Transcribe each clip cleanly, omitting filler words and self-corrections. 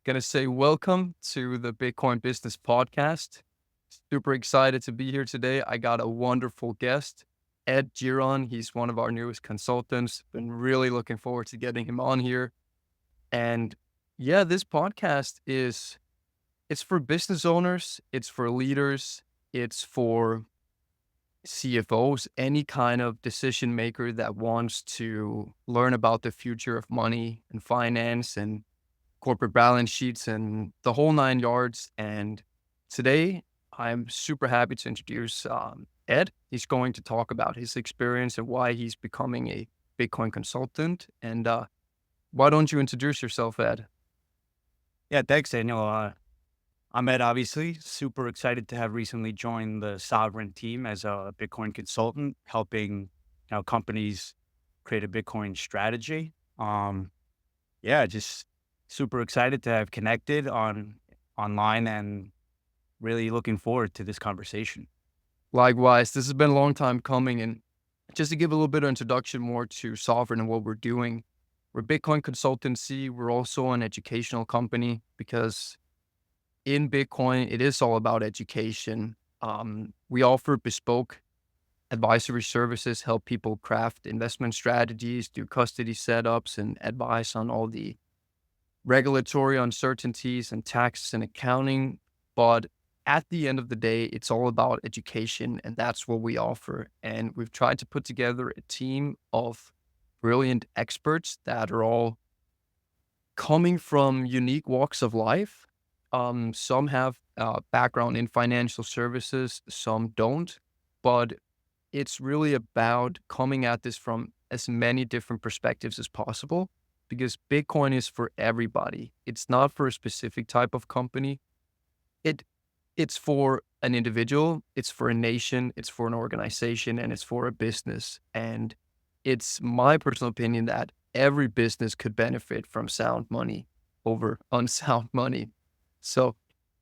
Gonna say welcome to the Bitcoin Business Podcast. Super excited to be here today. I got a wonderful guest, Ed Giron. He's one of our newest consultants. Been really looking forward to getting him on here. And yeah, this podcast is it's for business owners, it's for leaders, it's for CFOs, any kind of decision maker that wants to learn about the future of money and finance and corporate balance sheets and the whole nine yards. And today, I'm super happy to introduce Ed. He's going to talk about his experience and why he's becoming a Bitcoin consultant. And why don't you introduce yourself, Ed? Yeah, thanks, Daniel. I'm Ed, obviously. Super excited to have recently joined the Sovreign team as a Bitcoin consultant, helping companies create a Bitcoin strategy. Yeah, just super excited to have connected online and really looking forward to this conversation. Likewise, this has been a long time coming. And just to give a little bit of introduction more to Sovereign and what we're doing, we're Bitcoin Consultancy. We're also an educational company because in Bitcoin, it is all about education. We offer bespoke advisory services, help people craft investment strategies, do custody setups, and advice on all the regulatory uncertainties and tax and accounting. But at the end of the day, it's all about education, and that's what we offer. And we've tried to put together a team of brilliant experts that are all coming from unique walks of life. Some have background in financial services, some don't, but it's really about coming at this from as many different perspectives as possible because Bitcoin is for everybody. It's not for a specific type of company. It it's for an individual, it's for a nation, it's for an organization, and it's for a business. And it's my personal opinion that every business could benefit from sound money over unsound money. So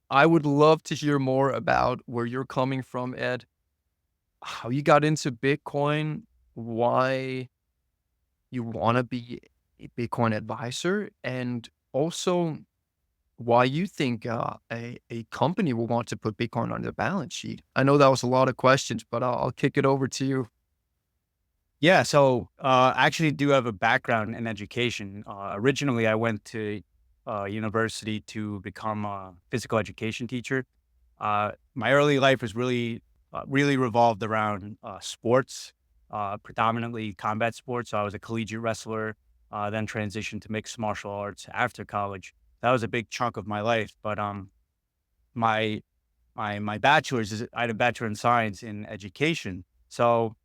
I would love to hear more about where you're coming from, Ed, how you got into Bitcoin, why you want to be a Bitcoin advisor, and also why you think a company will want to put Bitcoin on their balance sheet. I know that was a lot of questions, but I'll kick it over to you. Yeah, so I actually do have a background in education. Originally, I went to university to become a physical education teacher. My early life was really revolved around sports, predominantly combat sports. So I was a collegiate wrestler, then transitioned to mixed martial arts after college. That was a big chunk of my life. But my my bachelor's is I had a bachelor in science in education. So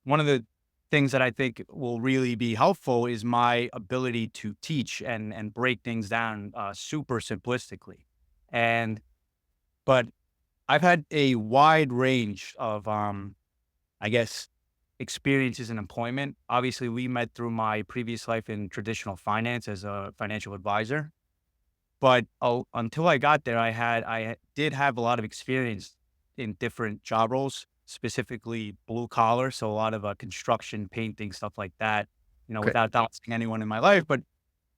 one of the things that I think will really be helpful is my ability to teach and break things down super simplistically. And but I've had a wide range of, I guess, experiences in employment. Obviously, we met through my previous life in traditional finance as a financial advisor. But until I got there, did have a lot of experience in different job roles, specifically blue collar. So a lot of construction, painting, stuff like that, Okay. without doxing anyone in my life. But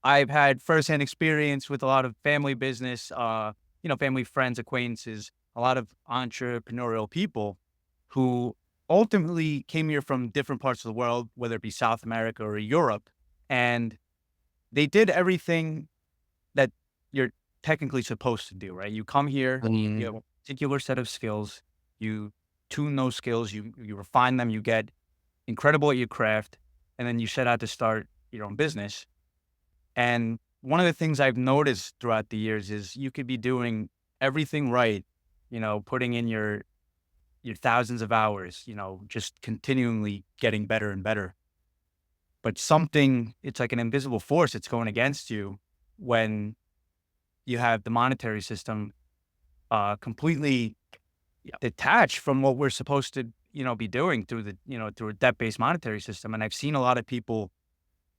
I've had firsthand experience with a lot of family business, family, friends, acquaintances, a lot of entrepreneurial people who ultimately came here from different parts of the world, whether it be South America or Europe. And they did everything that you're technically supposed to do, right? You come here, you have Mm, a particular set of skills, you tune those skills, you refine them, you get incredible at your craft, and then you set out to start your own business. And one of the things I've noticed throughout the years is you could be doing everything right, putting in your thousands of hours, just continually getting better and better. But it's like an invisible force that's going against you when you have the monetary system completely detached from what we're supposed to, be doing through a debt-based monetary system. And I've seen a lot of people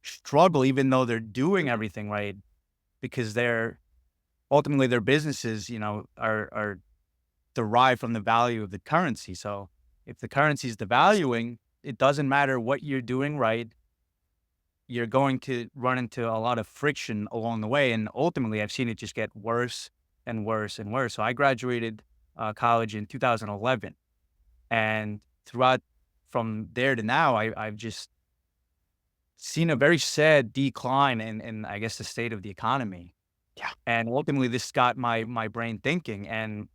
struggle, even though they're doing everything right, because they're ultimately their businesses, are derived from the value of the currency. So if the currency is devaluing, it doesn't matter what you're doing right. you're going to run into a lot of friction along the way. And ultimately, I've seen it just get worse and worse and worse. So I graduated college in 2011. And throughout from there to now, I've just seen a very sad decline in I guess, the state of the economy. Yeah. And ultimately, this got my brain thinking. And,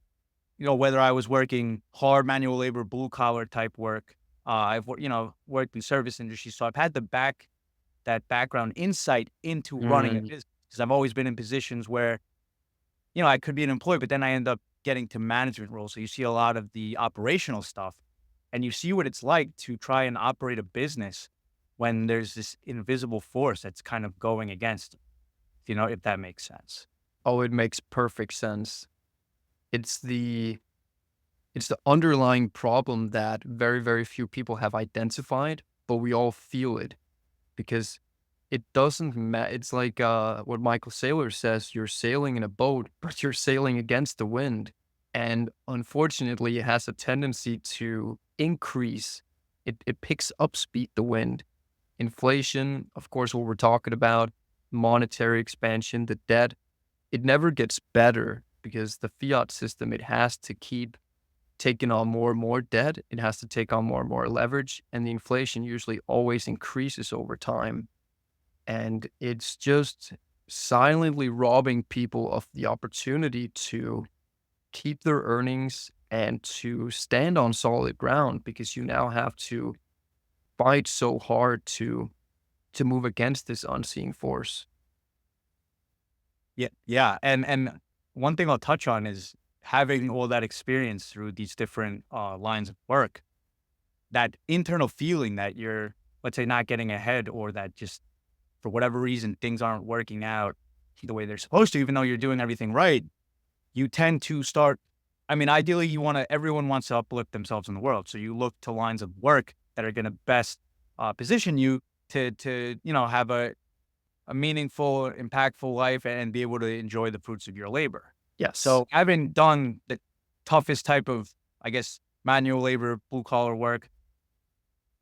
whether I was working hard manual labor, blue collar type work, worked in service industry. So I've had that background insight into running a Mm. business because I've always been in positions where, I could be an employee, but then I end up getting to management roles. So you see a lot of the operational stuff and you see what it's like to try and operate a business when there's this invisible force that's kind of going against you, if that makes sense. Oh, it makes perfect sense. It's the it's the underlying problem that very, very few people have identified, but we all feel it because it doesn't matter. It's like what Michael Saylor says, you're sailing in a boat, but you're sailing against the wind. And unfortunately, it has a tendency to increase. It picks up speed, the wind. Inflation, of course, what we're talking about, monetary expansion, the debt, it never gets better because the fiat system, it has to keep taking on more and more debt. It has to take on more and more leverage. And the inflation usually always increases over time. And it's just silently robbing people of the opportunity to keep their earnings and to stand on solid ground because you now have to fight so hard to move against this unseen force. Yeah, yeah, and one thing I'll touch on is having all that experience through these different lines of work. That internal feeling that you're, let's say, not getting ahead, or that just for whatever reason things aren't working out the way they're supposed to, even though you're doing everything right. You tend to start. I mean, ideally, everyone wants to uplift themselves in the world, so you look to lines of work that are going to best position you to have a meaningful, impactful life and be able to enjoy the fruits of your labor. Yes. So having done the toughest type of, I guess, manual labor, blue collar work,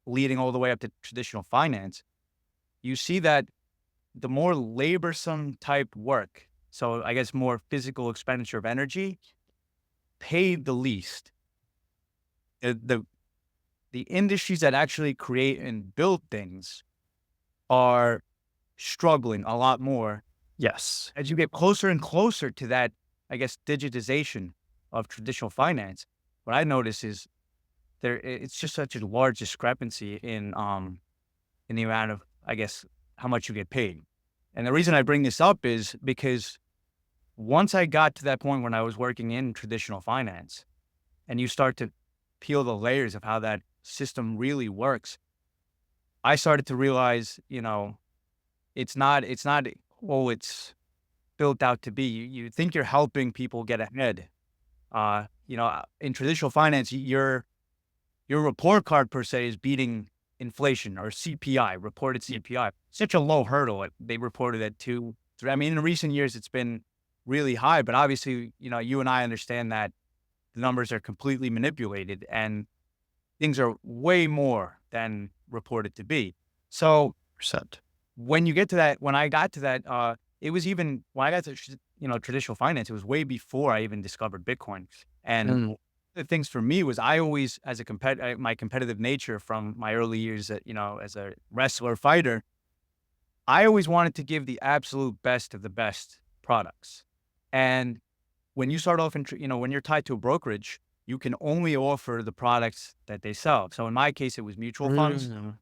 leading all the way up to traditional finance, you see that the more laborsome type work, so I guess more physical expenditure of energy, paid the least. The industries that actually create and build things are struggling a lot more Yes. as you get closer and closer to that, I guess, digitization of traditional finance. What I notice is it's just such a large discrepancy in the amount of, I guess, how much you get paid. And the reason I bring this up is because once I got to that point when I was working in traditional finance and you start to peel the layers of how that system really works, I started to realize, it's not all it's built out to be. You think you're helping people get ahead. In traditional finance, your report card per se is beating inflation or CPI, reported CPI. Such a low hurdle. They reported at 2, 3. I mean, in recent years, it's been really high, but obviously, you and I understand that the numbers are completely manipulated and things are way more than reported to be. So Percent. when you get to that, when I got to that, it was even when I got to traditional finance, it was way before I even discovered Bitcoin. And Mm. the things for me was I always, as a my competitive nature from my early years, as a wrestler fighter, I always wanted to give the absolute best of the best products. And when you start off when you're tied to a brokerage, you can only offer the products that they sell. So in my case, it was mutual funds. Mm.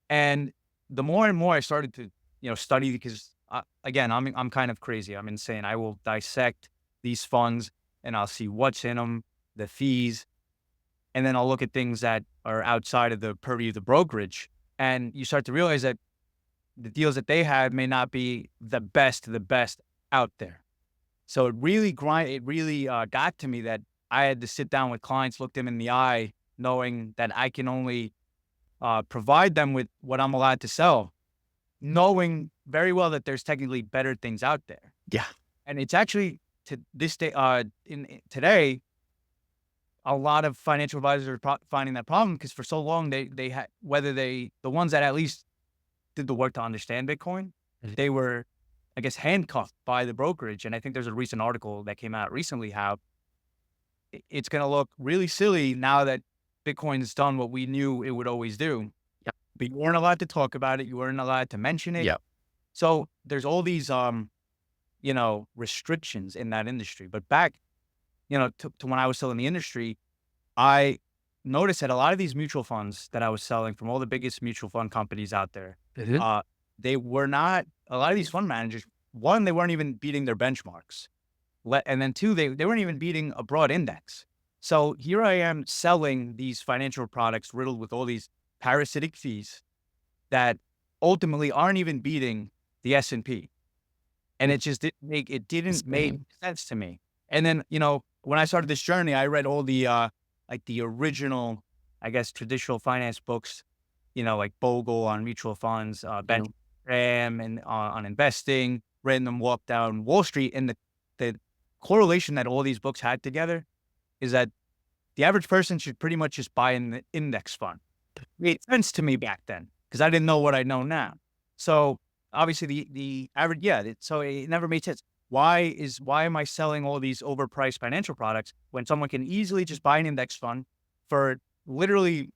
And the more and more I started to, study, because again, I'm kind of crazy. I'm insane. I will dissect these funds and I'll see what's in them, the fees, and then I'll look at things that are outside of the purview of the brokerage. And you start to realize that the deals that they have may not be the best of the best out there. So it really got to me that I had to sit down with clients, look them in the eye, knowing that I can only provide them with what I'm allowed to sell, knowing very well that there's technically better things out there. Yeah. And it's actually to this day, today, a lot of financial advisors are finding that problem because for so long they had, the ones that at least did the work to understand Bitcoin, Mhm. they were, I guess, handcuffed by the brokerage. And I think there's a recent article that came out recently how it's going to look really silly now that Bitcoin's done what we knew it would always do. Yep. But you weren't allowed to talk about it. You weren't allowed to mention it. Yep. So there's all these, restrictions in that industry. But back, to when I was still in the industry, I noticed that a lot of these mutual funds that I was selling from all the biggest mutual fund companies out there, Mhm. uh, they were not, a lot of these fund managers, one, they weren't even beating their benchmarks. And then two, they weren't even beating a broad index. So here I am selling these financial products riddled with all these parasitic fees that ultimately aren't even beating the S&P. And it didn't make Insane. sense to me. And then, when I started this journey, I read all the, like the original, I guess, traditional finance books, like Bogle on mutual funds, Ben You Graham and on investing, read them walk down Wall Street. And the correlation that all these books had together is that the average person should pretty much just buy an index fund. It made sense to me back then because I didn't know what I know now. So obviously the average, yeah. So it never made sense. Why am I selling all these overpriced financial products when someone can easily just buy an index fund for literally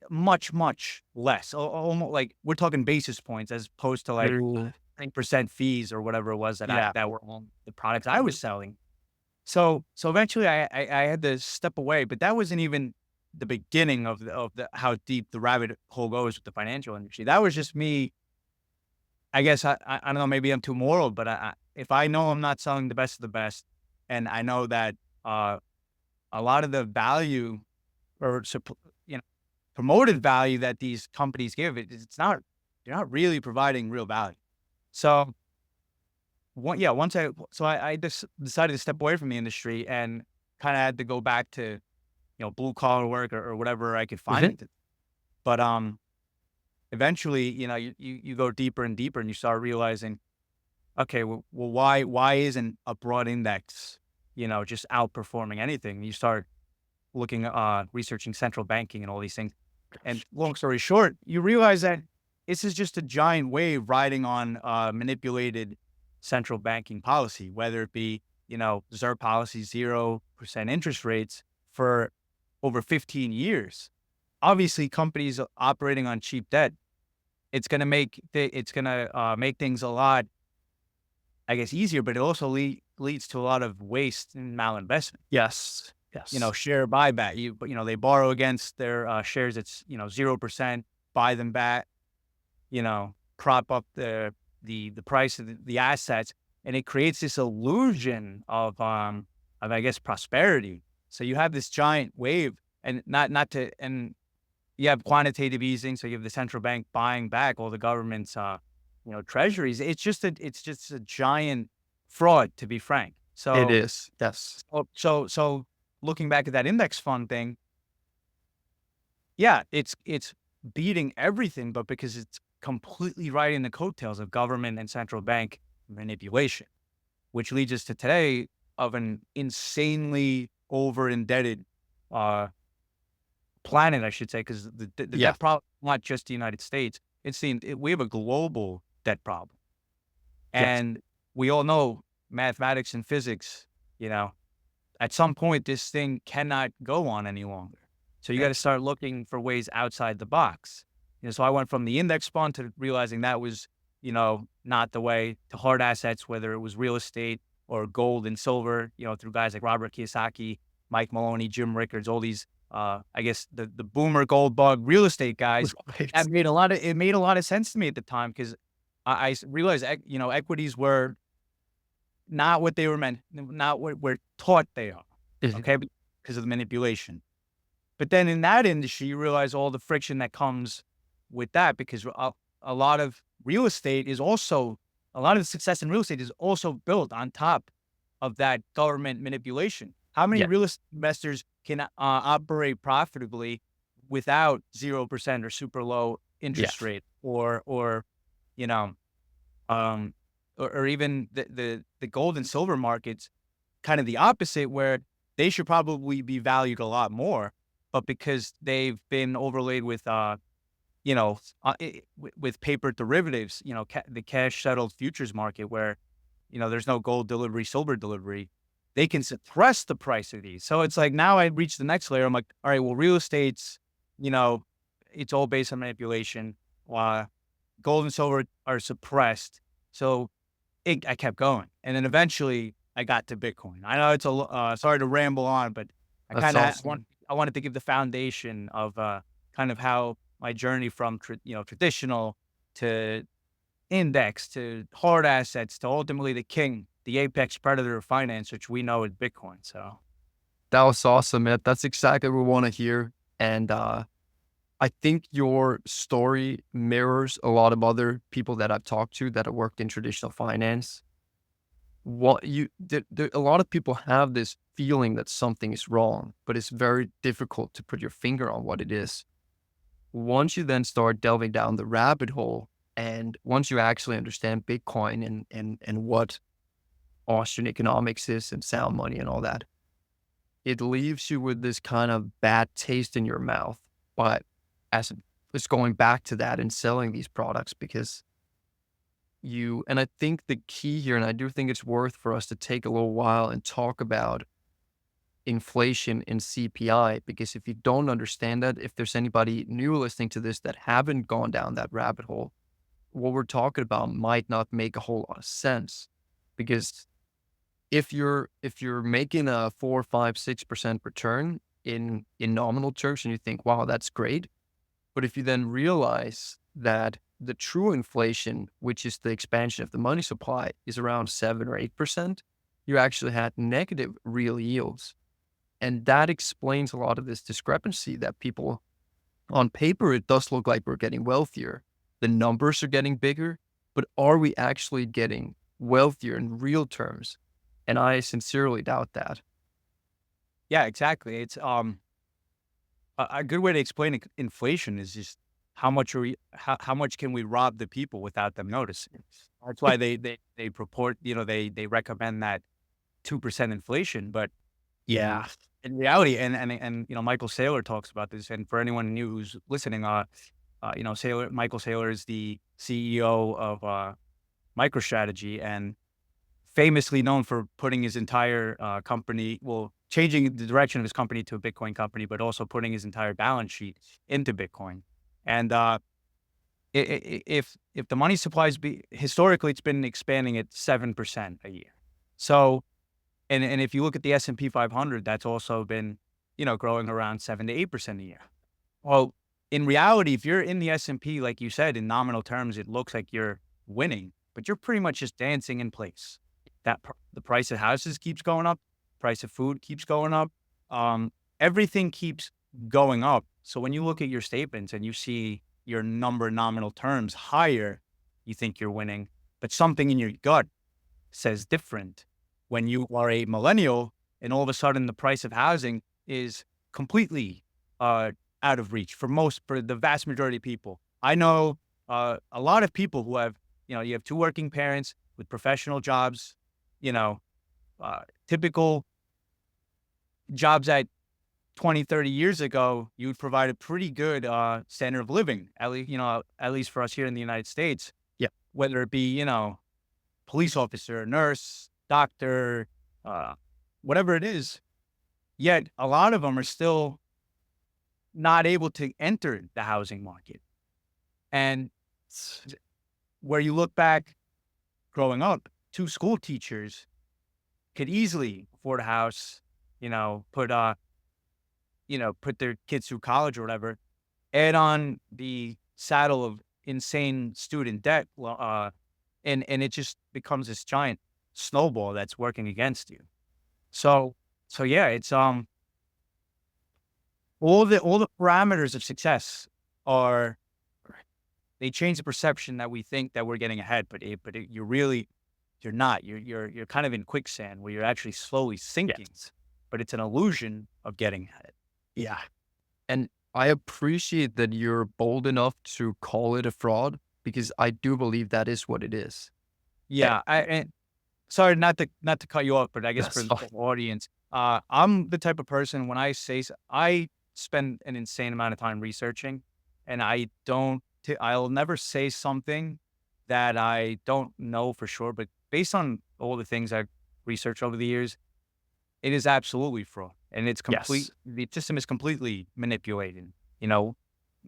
much less? Almost like we're talking basis points as opposed to like know. 10% fees or whatever it was Yeah. that were on the products I was selling. So eventually I had to step away, but that wasn't even the beginning of the how deep the rabbit hole goes with the financial industry. That was just me. I guess I don't know, maybe I'm too moral, but if I know I'm not selling the best of the best, and I know that uh, a lot of the value or promoted value that these companies give, it's not, they're not really providing real value. So once I just decided to step away from the industry and kind of had to go back to, blue collar work or whatever I could find Mhm. it. But eventually, you go deeper and deeper and you start realizing, okay, well, why isn't a broad index, just outperforming anything? You start looking researching central banking and all these things. And long story short, you realize that this is just a giant wave riding on manipulated central banking policy, whether it be, reserve policy, 0% interest rates for over 15 years. Obviously, companies operating on cheap debt, it's going to make things a lot, I guess, easier, but it also leads to a lot of waste and malinvestment. Yes. Yes. Share buyback. They borrow against their shares. It's 0%. Buy them back. Prop up the price of the assets, and it creates this illusion of I guess prosperity. So you have this giant wave, and not to and you have quantitative easing. So you have the central bank buying back all the government's treasuries. It's just a giant fraud, to be frank. It So is. Yes. so looking back at that index fund thing, yeah, it's beating everything, but because it's completely riding the coattails of government and central bank manipulation, which leads us to today of an insanely over indebted uh, planet, I should say, because the Yeah. debt problem, not just the United States, we have a global debt problem, Yes. and we all know mathematics and physics. You know, at some point, this thing cannot go on any longer. So you got to Yes. start looking for ways outside the box. So I went from the index fund to realizing that was, not the way, to hard assets, whether it was real estate or gold and silver, through guys like Robert Kiyosaki, Mike Maloney, Jim Rickards, all these, I guess the boomer gold bug real estate guys. Right. It made a lot of sense to me at the time because I realized, equities were not what they were meant, not what we're taught they are. Mhm. Okay, because of the manipulation. But then in that industry, you realize all the friction that comes with that because a lot of real estate is also, a lot of the success in real estate is also built on top of that government manipulation. How many Yeah. real estate investors can operate profitably without 0% or super low Yeah. interest rate you know, um, or even the gold and silver markets, kind of the opposite, where they should probably be valued a lot more, but because they've been overlaid with with paper derivatives, the cash settled futures market where, there's no gold delivery, silver delivery, they can suppress the price of these. So it's like now I reach the next layer. I'm like, all right, well, real estate's, you know, it's all based on manipulation. Gold and silver are suppressed. So I kept going. And then eventually I got to Bitcoin. I know sorry to ramble on, but I That's kind of awesome. I wanted to give the foundation of kind of how my journey from traditional to index to hard assets to ultimately the king, the apex predator of finance, which we know is Bitcoin. So That was awesome, man. That's exactly what we want to hear. And I think your story mirrors a lot of other people that I've talked to that have worked in traditional finance. A lot of people have this feeling that something is wrong, but it's very difficult to put your finger on what it is. Once you then start delving down the rabbit hole, and once you actually understand Bitcoin and what Austrian economics is and sound money and all that, it leaves you with this kind of bad taste in your mouth. But as it's going back to that and selling these products because and I think the key here, and I do think it's worth for us to take a little while and talk about inflation and CPI, because if you don't understand that, if there's anybody new listening to this that haven't gone down that rabbit hole, what we're talking about might not make a whole lot of sense. Because if you're making a 4, 5, 6% return in nominal terms and you think, wow, that's great. But if you then realize that the true inflation, which is the expansion of the money supply, is around 7 or 8%, you actually had negative real yields. And that explains a lot of this discrepancy that people on paper, it does look like we're getting wealthier. The numbers are getting bigger, but are we actually getting wealthier in real terms? And I sincerely doubt that. yeah, exactly. It's a good way to explain inflation is just how much can we rob the people without them noticing. That's why they purport, they recommend that 2% inflation, but Yeah. in reality, and Michael Saylor talks about this. And for anyone new who's listening, Michael Saylor is the CEO of MicroStrategy and famously known for putting his entire company, well, changing the direction of his company to a Bitcoin company, but also putting his entire balance sheet into Bitcoin. And if the money supplies historically, it's been expanding at 7% a year. So, and if you look at the S&P 500, that's also been, growing around 7 to 8% a year. Well, in reality, if you're in the S&P, like you said, in nominal terms, it looks like you're winning, but you're pretty much just dancing in place. The price of houses keeps going up, price of food keeps going up, everything keeps going up. So when you look at your statements and you see your number in nominal terms higher, you think you're winning, but something in your gut says different. When you are a millennial and all of a sudden the price of housing is completely out of reach for the vast majority of people. I know a lot of people who have, you have two working parents with professional jobs, typical jobs at 20, 30 years ago, you would provide a pretty good standard of living, at least for us here in the United States. Yeah. Whether it be, police officer, nurse, doctor, whatever it is. Yet a lot of them are still not able to enter the housing market. And where you look back growing up, two school teachers could easily afford a house, put their kids through college or whatever, add on the saddle of insane student debt, and it just becomes this giant snowball that's working against you. So yeah, it's all the parameters of success are they change the perception that we think that we're getting ahead, but you're not. You're kind of in quicksand where you're actually slowly sinking, Yes. but it's an illusion of getting ahead. Yeah. And I appreciate that you're bold enough to call it a fraud because I do believe that is what it is. Eh, Yeah, and sorry not to cut you off, but I guess for That's the fine. audience, I'm the type of person when I spend an insane amount of time researching. and I'll never say something that I don't know for sure, but based on all the things I've researched over the years, it is absolutely fraud, and Yes. the system is completely manipulated, you know?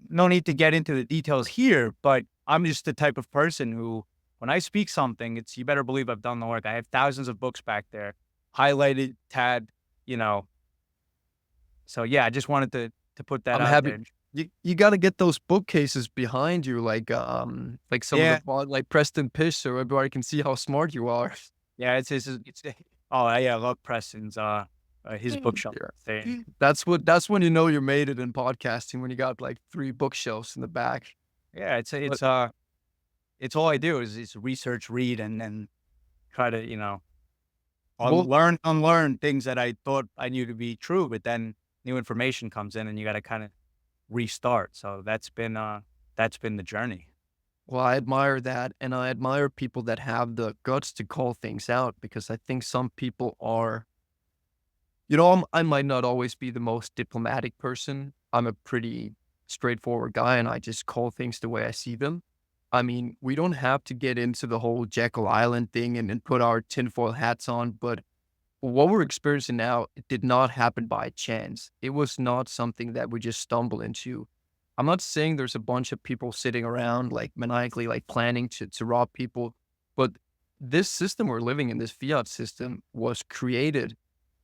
No need to get into the details here, but I'm just the type of person who, when I speak something, you better believe I've done the work. I have thousands of books back there, highlighted, tagged, you know. So yeah, I just wanted to put that I'm out happy. there. You gotta get those bookcases behind you, like some of the Yeah, bod like Preston Pysh, so everybody can see how smart you are. yeah, oh yeah, I love Preston's his bookshelf Yeah. thing. That's when you know you made it in podcasting, when you got, like, 3 bookshelves in the back. Yeah, But it's all I do is research, read, and try to well, unlearn things that I thought I knew to be true, but then new information comes in and you got to kind of restart. So that's been the journey. I admire that, and I admire people that have the guts to call things out, because I think some people are, I might not always be the most diplomatic person. I'm a pretty straightforward guy, and I just call things the way I see them. I mean, we don't have to get into the whole Jekyll Island thing and put our tinfoil hats on, but what we're experiencing now, it did not happen by chance. It was not something that we just stumbled into. I'm not saying there's a bunch of people sitting around like maniacally, like planning to rob people, but this system we're living in, this fiat system, was created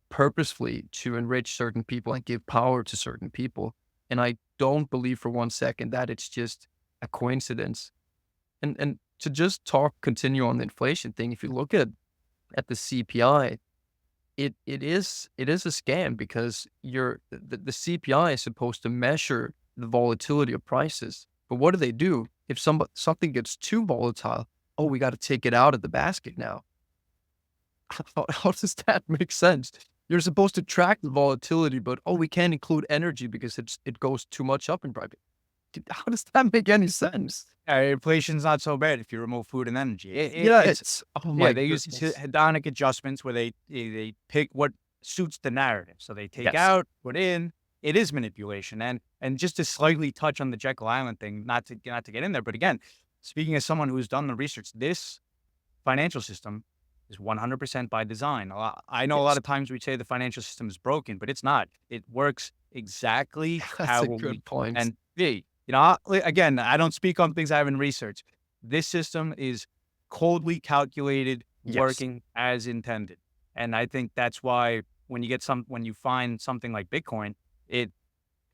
purposefully to enrich certain people and give power to certain people. And I don't believe for one second that it's just a coincidence. And to just continue on the inflation thing, if you look at the CPI, it is a scam, because the CPI is supposed to measure the volatility of prices. But what do? If something gets too volatile, oh, we got to take it out of the basket now. How does that make sense? You're supposed to track the volatility, but oh, we can't include energy because it goes too much up in price. How does that make any sense? Inflation's not so bad if you remove food and energy. Yeah, It's it's oh yeah, my they use goodness. hedonic adjustments where they pick what suits the narrative. So they take Yes. out, put in. It is manipulation, and just to slightly touch on the Jekyll Island thing, not to get in there, but again, speaking as someone who's done the research, this financial system is 100% by design. I know a lot Yes. of times we say the financial system is broken, but it's not. It works exactly That's how a we good point. and be. Again, I don't speak on things I haven't researched. This system is coldly calculated, Yes. working as intended. And I think that's why when you find something like Bitcoin, it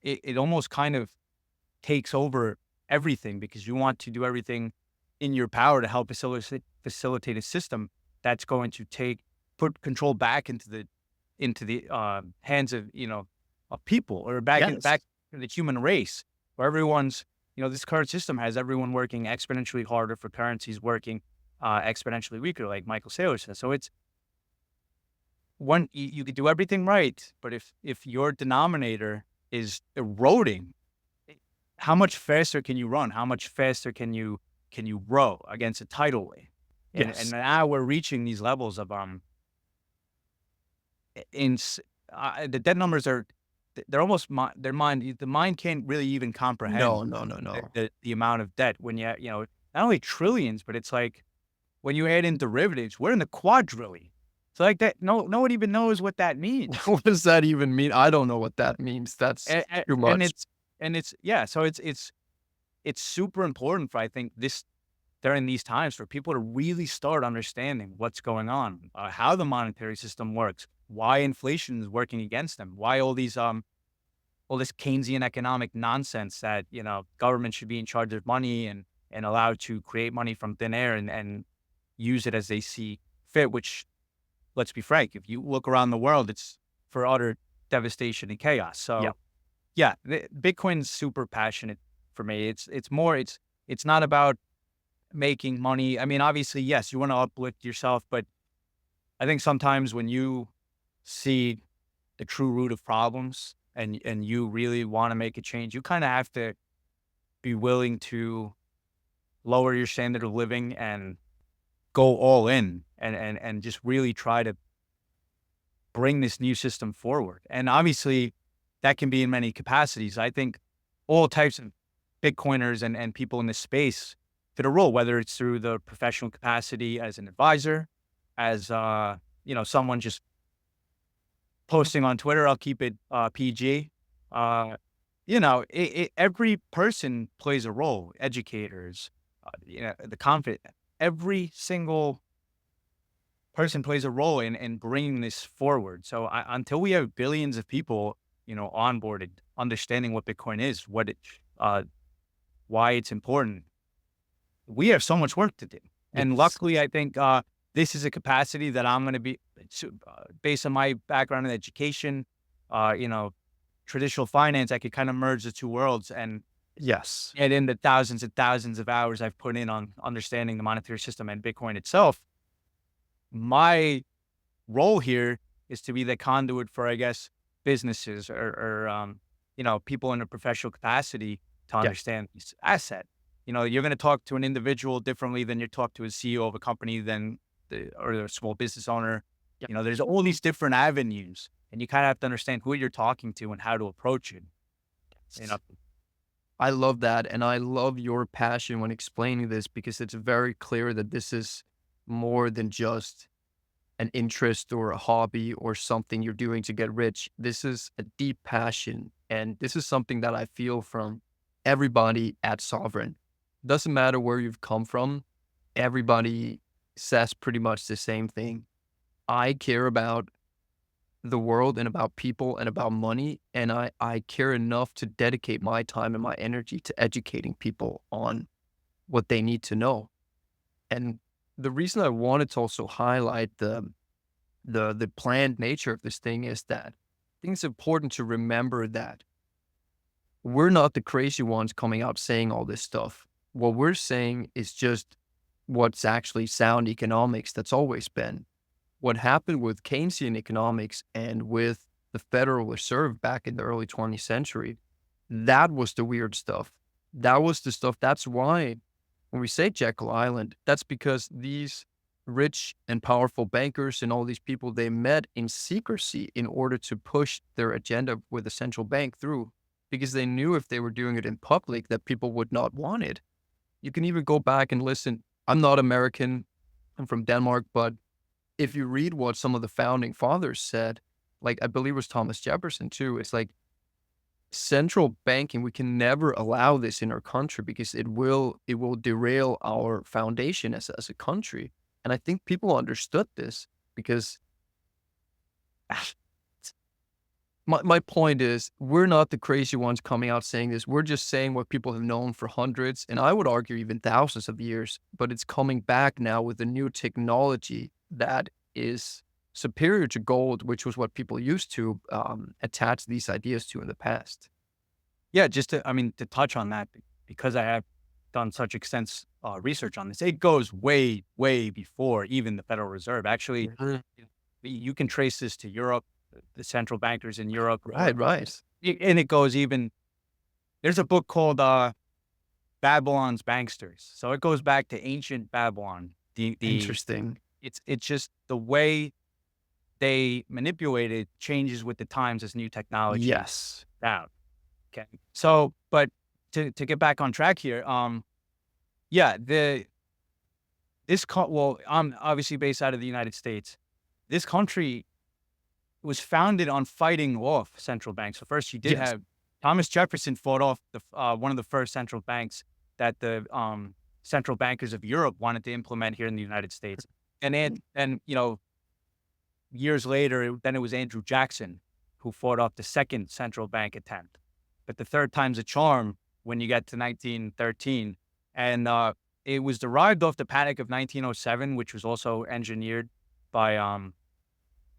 it almost kind of takes over everything because you want to do everything in your power to help facilitate a system that's going to put control back into the hands of of people, or Yes. back in the human race, where everyone's this current system has everyone working exponentially harder for currencies working exponentially weaker, like Michael Saylor says. So it's you could do everything right, but if your denominator is eroding, how much faster can you run? How much faster can you row against a tidal wave? And Yes. now we're reaching these levels of in the debt numbers are they're almost the mind can't really even comprehend No, no, no, no. the amount of debt when not only trillions, but it's like when you add in derivatives, we're in the quadrillion. So like that, no one even knows what that means. What does that even mean? I don't know what that means. That's too And much. it's yeah, so it's super important for I think this during these times for people to really start understanding what's going on, how the monetary system works, why inflation is working against them, why all this Keynesian economic nonsense that government should be in charge of money and allowed to create money from thin air and use it as they see fit. Which, let's be frank, if you look around the world, it's for utter devastation and chaos. Yeah. So yeah, Bitcoin's super passionate for me. It's not about making money. I mean, obviously, yes, you want to uplift yourself, but I think sometimes when you see the true root of problems and you really want to make a change, you kind of have to be willing to lower your standard of living and go all in and just really try to bring this new system forward. And obviously that can be in many capacities. I think all types of Bitcoiners and people in this space fit a role, whether it's through the professional capacity as an advisor, as someone just posting on Twitter. I'll keep it PG. Uh, every person plays a role. Educators, the confident. Every single person plays a role in bringing this forward. So until we have billions of people, onboarded, understanding what Bitcoin is, why it's important, we have so much work to do. And Yes. luckily, I think this is a capacity that I'm going to be, based on my background in education, traditional finance, I could kind of merge the two worlds and Yes. get in the thousands and thousands of hours I've put in on understanding the monetary system and Bitcoin itself. My role here is to be the conduit for, I guess, businesses or people in a professional capacity to Yeah. understand this asset. You're going to talk to an individual differently than you talk to a CEO of a company or a small business owner. Yeah. There's all these different avenues, and you kind of have to understand who you're talking to and how to approach it. You know, I love that. And I love your passion when explaining this because it's very clear that this is more than just an interest or a hobby or something you're doing to get rich. This is a deep passion. And this is something that I feel from everybody at Sovereign. Doesn't matter where you've come from, everybody says pretty much the same thing. I care about the world and about people and about money. And I care enough to dedicate my time and my energy to educating people on what they need to know. And the reason I wanted to also highlight the planned nature of this thing is that I think it's important to remember that we're not the crazy ones coming out saying all this stuff. What we're saying is just what's actually sound economics that's always been. What happened with Keynesian economics and with the Federal Reserve back in the early 20th century, that was the weird stuff. That was the stuff. That's why when we say Jekyll Island, that's because these rich and powerful bankers and all these people, they met in secrecy in order to push their agenda with the central bank through because they knew if they were doing it in public that people would not want it. You can even go back and listen. I'm not American. I'm from Denmark, but if you read what some of the founding fathers said, like I believe it was Thomas Jefferson too, it's like central banking, we can never allow this in our country because it will derail our foundation as a country. And I think people understood this because my point is we're not the crazy ones coming out saying this. We're just saying what people have known for hundreds, and I would argue even thousands of years, but it's coming back now with a new technology that is superior to gold, which was what people used to attach these ideas to in the past. yeah, to touch on that, because I have done such extensive research on this. It goes way, way before even the Federal Reserve. Actually, Mhm. you can trace this to Europe, the central bankers in Europe, Right, right. and it goes even. There's a book called Babylon's Banksters, so it goes back to ancient Babylon. Interesting. It's just the way they manipulate it changes with the times as new technology Yes. out. Okay, so but to get back on track here, yeah, well, I'm obviously based out of the United States. This country was founded on fighting off central banks. So first, you did Yes. have Thomas Jefferson fought off one of the first central banks that the central bankers of Europe wanted to implement here in the United States. And years later, then it was Andrew Jackson who fought off the second central bank attempt. But the third time's a charm when you get to 1913. And it was derived off the Panic of 1907, which was also engineered by,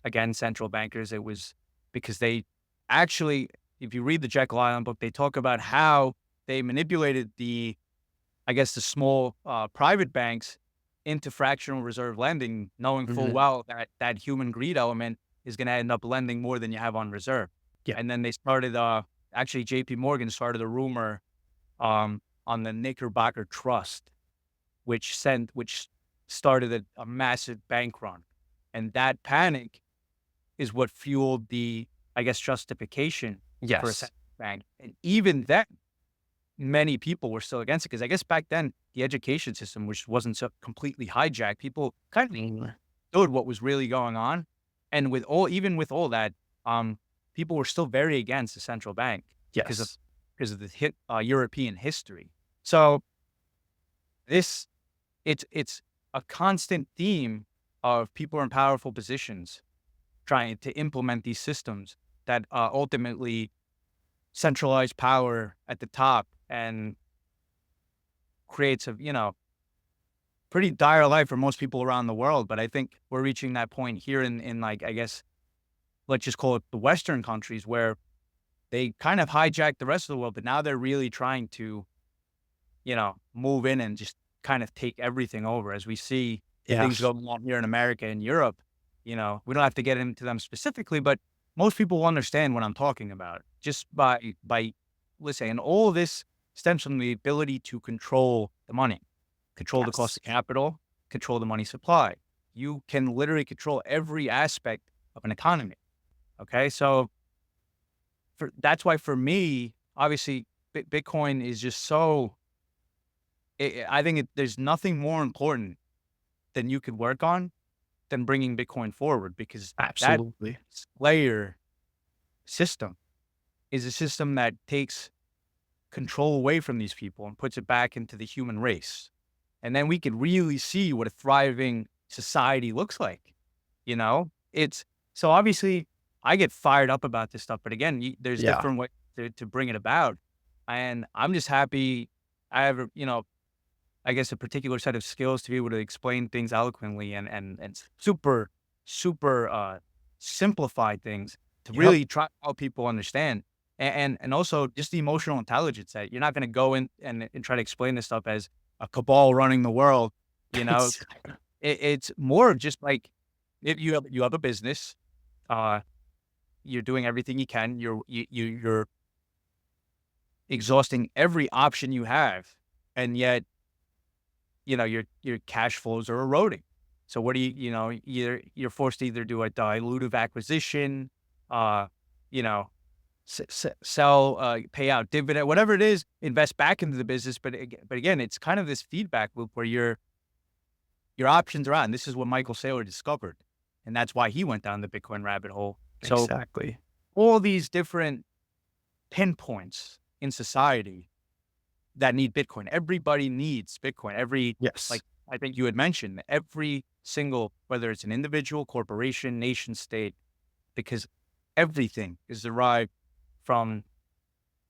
again, central bankers. It was because they actually, if you read the Jekyll Island book, they talk about how they manipulated the small private banks into fractional reserve lending, knowing full Mhm. well that that human greed element is going to end up lending more than you have on reserve. Yeah. And then they started, actually, JP Morgan started a rumor on the Knickerbocker Trust, which started a massive bank run. And that panic is what fueled the, I guess, justification for a Yes. central bank. And even then, many people were still against it. Because I guess back then the education system, which wasn't so completely hijacked, people kind of understood what was really going on. And even with all that, people were still very against the central bank because of Yes. the European history. So this it's a constant theme of people in powerful positions trying to implement these systems that ultimately centralize power at the top and creates a pretty dire life for most people around the world. But I think we're reaching that point here in like, I guess, let's just call it the Western countries, where they kind of hijacked the rest of the world, but now they're really trying to, move in and just kind of take everything over. As we see Yeah. things going on here in America and Europe, we don't have to get into them specifically, but most people will understand what I'm talking about just by listening. And all of this stems from the ability to control the money, control the cost Yes. of capital, control the money supply. You can literally control every aspect of an economy. Okay, so that's why for me, obviously, Bitcoin is just so. I think there's nothing more important than you could work on than bringing Bitcoin forward, because that Absolutely. layer system is a system that takes control away from these people and puts it back into the human race. And then we could really see what a thriving society looks like. It's so obviously I get fired up about this stuff, but again, there's Yeah. different ways to bring it about. And I'm just happy I have, I guess, a particular set of skills to be able to explain things eloquently and super, super simplified things to Yep. really try to help people understand. And also just the emotional intelligence that you're not going to go in and try to explain this stuff as a cabal running the world. You know, it's more of just like, if you have a business, uh, you're doing everything you can. You're exhausting every option you have, and yet your cash flows are eroding. So what do either you're forced to either do a dilutive acquisition, uh, you know, sell, pay out dividend, whatever it is, invest back into the business. But again, it's kind of this feedback loop where your options are on. This is what Michael Saylor discovered, and that's why he went down the Bitcoin rabbit hole. So Exactly. all these different pinpoints in society that need Bitcoin. Everybody needs Bitcoin. Yes. Like I think you had mentioned, every single, whether it's an individual, corporation, nation, state, because everything is derived from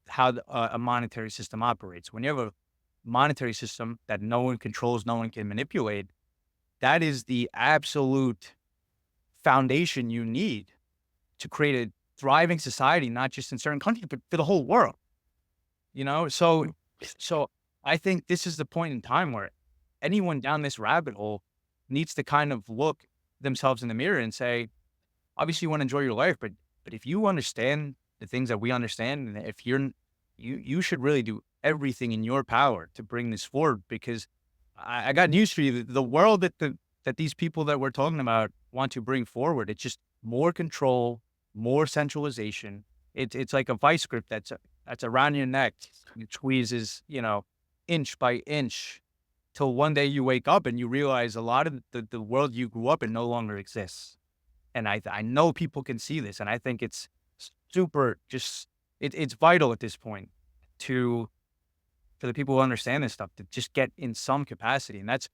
how a monetary system operates. When you have a monetary system that no one controls, no one can manipulate, that is the absolute foundation you need to create a thriving society, not just in certain countries, but for the whole world. So I think this is the point in time where anyone down this rabbit hole needs to kind of look themselves in the mirror and say, obviously you want to enjoy your life, but if you understand the things that we understand, and if you should really do everything in your power to bring this forward, because I got news for you. The world that these people that we're talking about want to bring forward, it's just more control, more centralization. It's like a vice grip that's around your neck. It squeezes, inch by inch, till one day you wake up and you realize a lot of the world you grew up in no longer exists. And I know people can see this, and I think it's super just it's vital at this point to for the people who understand this stuff to just get in some capacity. And that's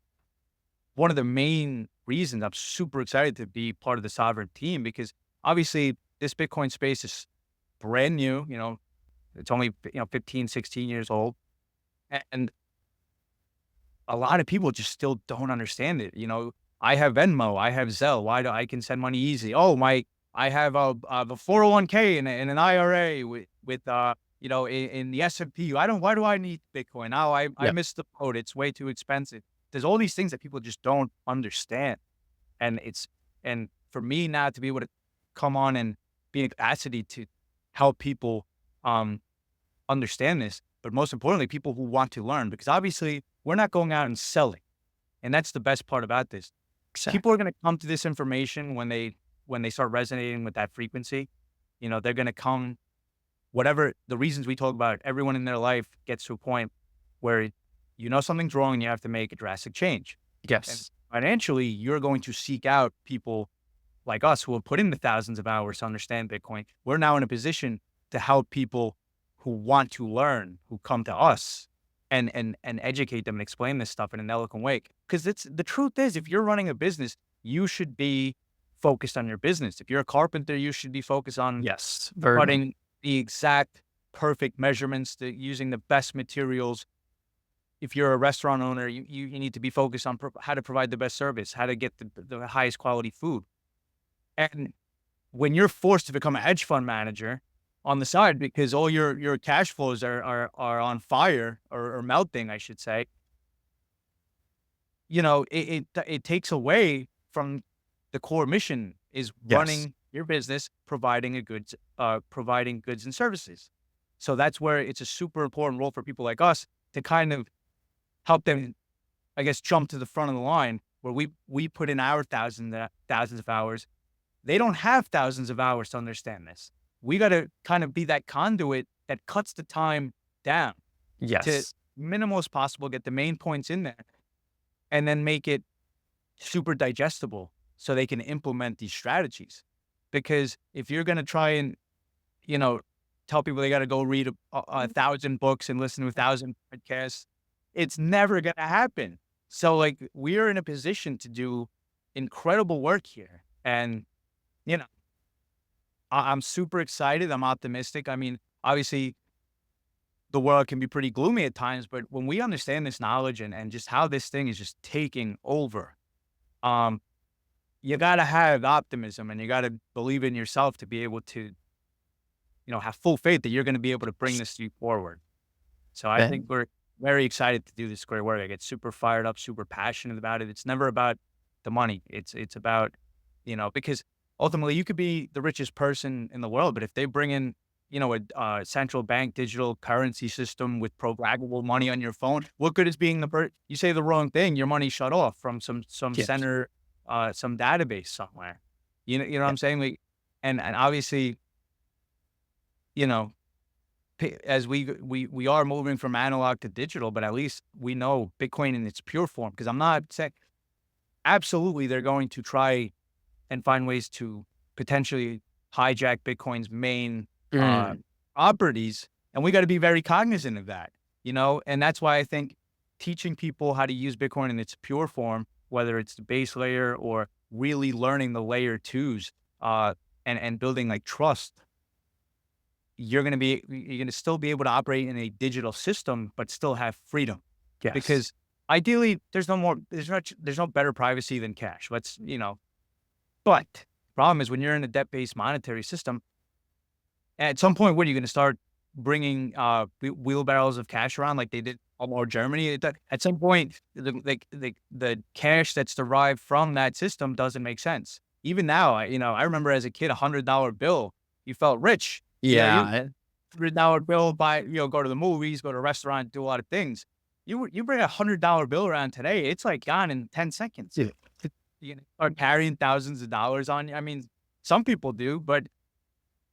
one of the main reasons I'm super excited to be part of the Sovereign team, because obviously this Bitcoin space is brand new. It's only 15, 16 years old, and a lot of people just still don't understand it. I have Venmo, I have Zelle. Why do I can send money easy? Oh, I have a 401k and an IRA with in the S&P. Why do I need Bitcoin? Now I Yep. missed the boat. It's way too expensive. There's all these things that people just don't understand. And and for me now to be able to come on and be in capacity to help people understand this, but most importantly, people who want to learn, because obviously we're not going out and selling. And that's the best part about this. People Exactly. are going to come to this information when they start resonating with that frequency. They're going to come whatever the reasons we talk about, everyone in their life gets to a point where you know something's wrong and you have to make a drastic change. And Yes. financially, you're going to seek out people like us who have put in the thousands of hours to understand Bitcoin. We're now in a position to help people who want to learn, who come to us and educate them and explain this stuff in an eloquent way. Because it's the truth is, if you're running a business, you should be focused on your business. If you're a carpenter, you should be focused on Yes. Very much. cutting the exact perfect measurements, using the best materials. If you're a restaurant owner, you need to be focused on how to provide the best service, how to get the highest quality food. And when you're forced to become a hedge fund manager on the side because all your cash flows are on fire or melting, I should say, it takes away from the core mission is Yes. running your business, providing goods and services. So that's where it's a super important role for people like us to kind of help them, I guess, jump to the front of the line where we put in our thousands of hours. They don't have thousands of hours to understand this. We got to kind of be that conduit that cuts the time down to Yes. minimal as possible, get the main points in there, and then make it super digestible so they can implement these strategies. Because if you're going to try and, you know, tell people they got to go read a thousand books and listen to a thousand podcasts, it's never going to happen. So like we're in a position to do incredible work here. And, you know, I'm super excited. I'm optimistic. I mean, obviously the world can be pretty gloomy at times, but when we understand this knowledge and just how this thing is just taking over, um, you got to have optimism and you got to believe in yourself to be able to, have full faith that you're going to be able to bring this forward. So I think Ben. we're very excited to do this great work. I get super fired up, super passionate about it. It's never about the money. It's about, because ultimately you could be the richest person in the world, but if they bring in, a central bank digital currency system with programmable money on your phone, what good is being you say the wrong thing, your money shut off from some Yes. center, some database somewhere. You know what Yeah. I'm saying? And obviously, you know, as we are moving from analog to digital, but at least we know Bitcoin in its pure form. Because I'm not saying absolutely they're going to try and find ways to potentially hijack Bitcoin's main uh, Mm. properties, and we got to be very cognizant of that. And that's why I think teaching people how to use Bitcoin in its pure form, whether it's the base layer or really learning the layer twos, and building like trust, you're going to still be able to operate in a digital system, but still have freedom. Yes. Because ideally, there's no better privacy than cash. But the problem is when you're in a debt-based monetary system, at some point, what are you going to start bringing wheelbarrows of cash around like they did all over Germany? At some point, the cash that's derived from that system doesn't make sense. Even now, I remember as a kid, $100 bill, you felt rich. You Yeah. $100 bill, go to the movies, go to a restaurant, do a lot of things. You bring $100 bill around today, it's like gone in 10 seconds. Yeah. You are carrying thousands of dollars on you. I mean, some people do, but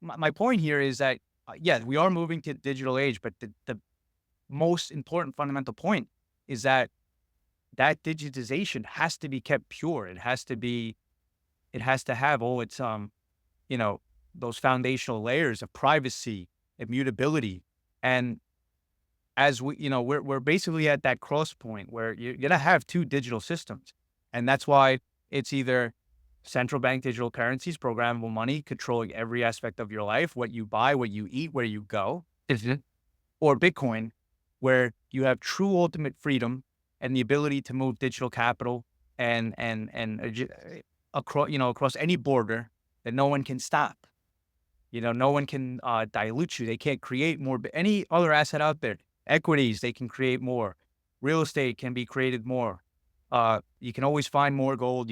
my point here is that, yeah, we are moving to digital age, but the most important fundamental point is that digitization has to be kept pure. It has to have all its, you know, those foundational layers of privacy, immutability. And as we're basically at that cross point where you're going to have two digital systems. And that's why it's either central bank digital currencies, programmable money, controlling every aspect of your life, what you buy, what you eat, where you go, Mhm. or Bitcoin, where you have true ultimate freedom and the ability to move digital capital and across any border that no one can stop. No one can dilute you. They can't create more. Any other asset out there, equities, they can create more. Real estate can be created more. You can always find more gold.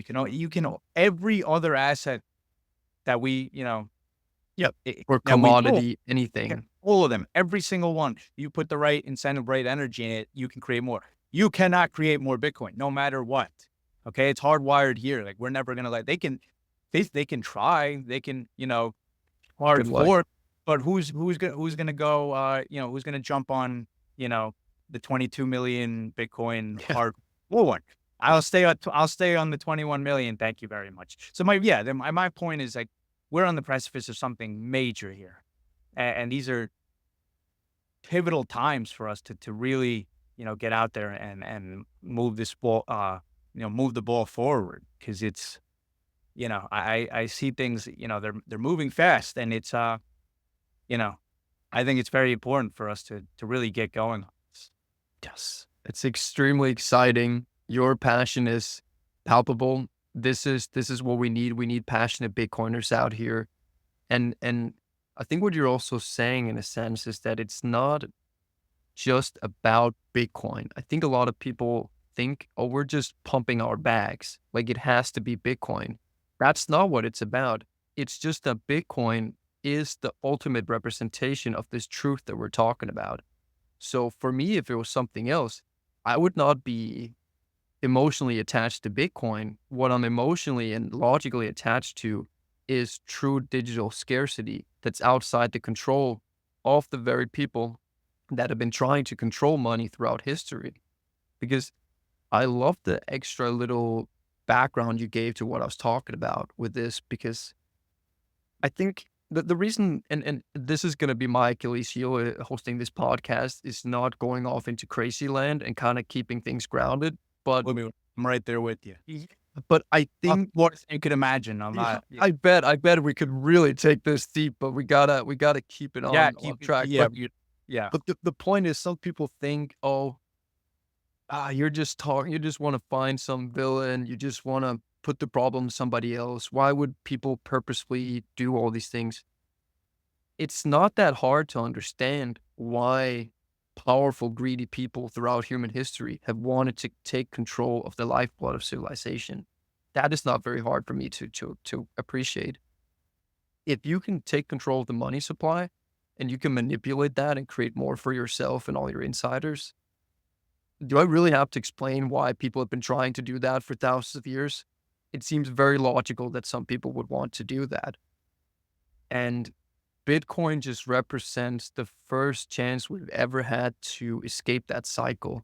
Every other asset that Yep. Or that we know, commodity, yeah, anything. all of them, every single one. You put the right incentive, right energy in it, you can create more. You cannot create more Bitcoin, no matter what. Okay, it's hardwired here. Like we're never gonna let. They can try. They can hard Good luck. fork, but who's gonna go? Who's gonna jump on? The 22 million Bitcoin Yeah. hard bull one. I'll stay on the 21 million. Thank you very much. So my point is like we're on the precipice of something major here, and these are pivotal times for us to really get out there and move this ball move the ball forward because it's I see things they're moving fast and it's you know I think it's very important for us to really get going on this. Yes. It's extremely exciting. Your passion is palpable. This is what we need. We need passionate Bitcoiners out here. And I think what you're also saying in a sense is that it's not just about Bitcoin. I think a lot of people think, oh, we're just pumping our bags. Like it has to be Bitcoin. That's not what it's about. It's just that Bitcoin is the ultimate representation of this truth that we're talking about. So for me, if it was something else, I would not be emotionally attached to Bitcoin. What I'm emotionally and logically attached to is true digital scarcity that's outside the control of the very people that have been trying to control money throughout history. Because I love the extra little background you gave to what I was talking about with this, because I think the reason, and this is going to be my Achilles heel hosting this podcast, is not going off into crazy land and kind of keeping things grounded. But I'm right there with you. but I think More than you could imagine. I'm yeah, not. Yeah, I bet we could really take this deep, but we gotta keep it yeah, on track. yeah. But the point is, some people think, oh, you're just talking, you just want to find some villain, you just want to put the problem on somebody else. Why would people purposefully do all these things? It's not that hard to understand why powerful, greedy people throughout human history have wanted to take control of the lifeblood of civilization. That is not very hard for me to appreciate. If you can take control of the money supply and you can manipulate that and create more for yourself and all your insiders, do I really have to explain why people have been trying to do that for thousands of years? It seems very logical that some people would want to do that. And Bitcoin just represents the first chance we've ever had to escape that cycle.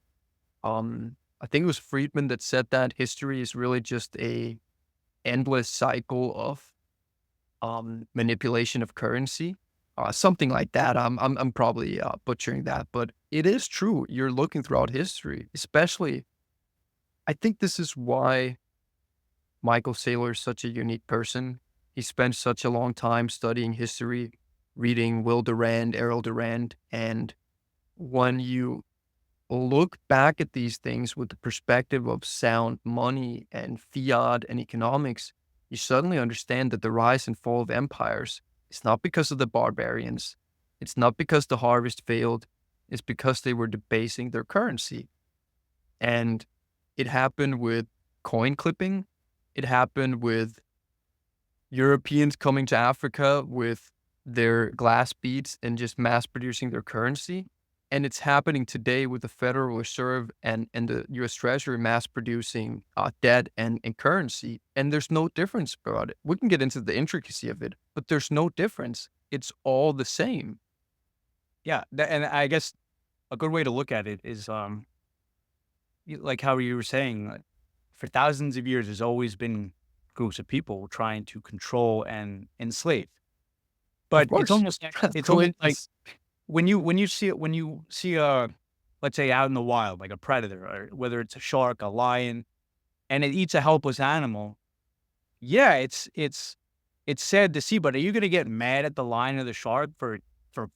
I think it was Friedman that said that history is really just a endless cycle of manipulation of currency, something like that. I'm probably butchering that, but it is true. You're looking throughout history, especially. I think this is why Michael Saylor is such a unique person. He spent such a long time studying history, reading Will Durand, Errol Durand, and when you look back at these things with the perspective of sound money and fiat and economics, you suddenly understand that the rise and fall of empires is not because of the barbarians. It's not because the harvest failed. It's because they were debasing their currency. And it happened with coin clipping. It happened with Europeans coming to Africa with their glass beads and just mass producing their currency. And it's happening today with the Federal Reserve and the US Treasury mass producing debt and currency. And there's no difference about it. We can get into the intricacy of it, but there's no difference. It's all the same. Yeah, and I guess a good way to look at it is, like how you were saying, like, for thousands of years, there's always been groups of people trying to control and enslave. Of But course. it's almost like Coincidence. when you see let's say out in the wild, like a predator, or whether it's a shark, a lion, and it eats a helpless animal. Yeah, it's sad to see, but are you gonna get mad at the lion or the shark for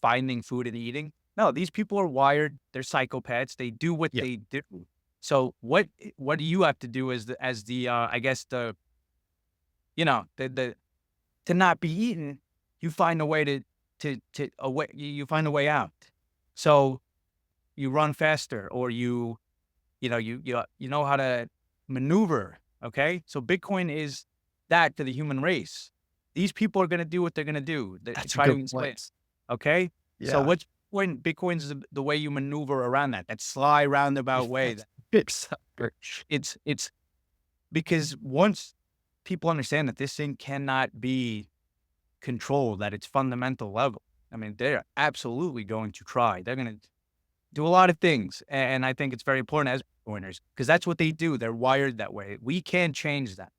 finding food and eating? No, these people are wired. They're psychopaths. They do what Yeah. they do. So what do you have to do as the I guess the to not be eaten? You find a way to a way you find a way out. So you run faster, or you know how to maneuver. Okay, so Bitcoin is that to the human race. These people are going to do what they're going to do. They That's a try to good enslave. point. Okay, so Yeah. what's when Bitcoin's the way you maneuver around that sly roundabout way. Exactly. It's because once people understand that this thing cannot be controlled at its fundamental level, I mean, they're absolutely going to try. They're going to do a lot of things. And I think it's very important as Bitcoiners because that's what they do. They're wired that way. We can't change that,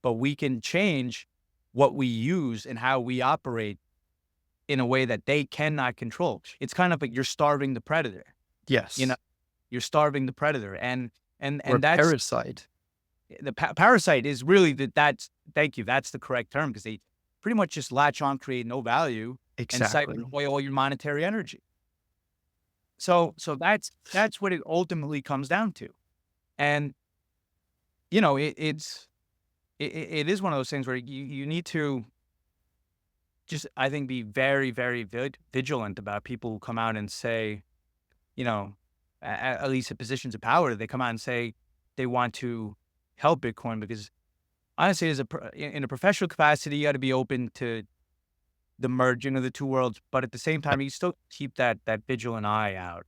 but we can change what we use and how we operate in a way that they cannot control. It's kind of like you're starving the predator. You know, Yes. you're starving the predator, and Or a that's parasite. the parasite is really that's thank you. That's the correct term because they pretty much just latch on, create no value, and siphon Exactly. away all your monetary energy. So that's what it ultimately comes down to, and it is one of those things where you need to just I think be very very vigilant about people who come out and say you know at least at positions of power they come out and say they want to help Bitcoin because honestly in a professional capacity you got to be open to the merging of the two worlds, but at the same Yep. time, you still keep that vigilant eye out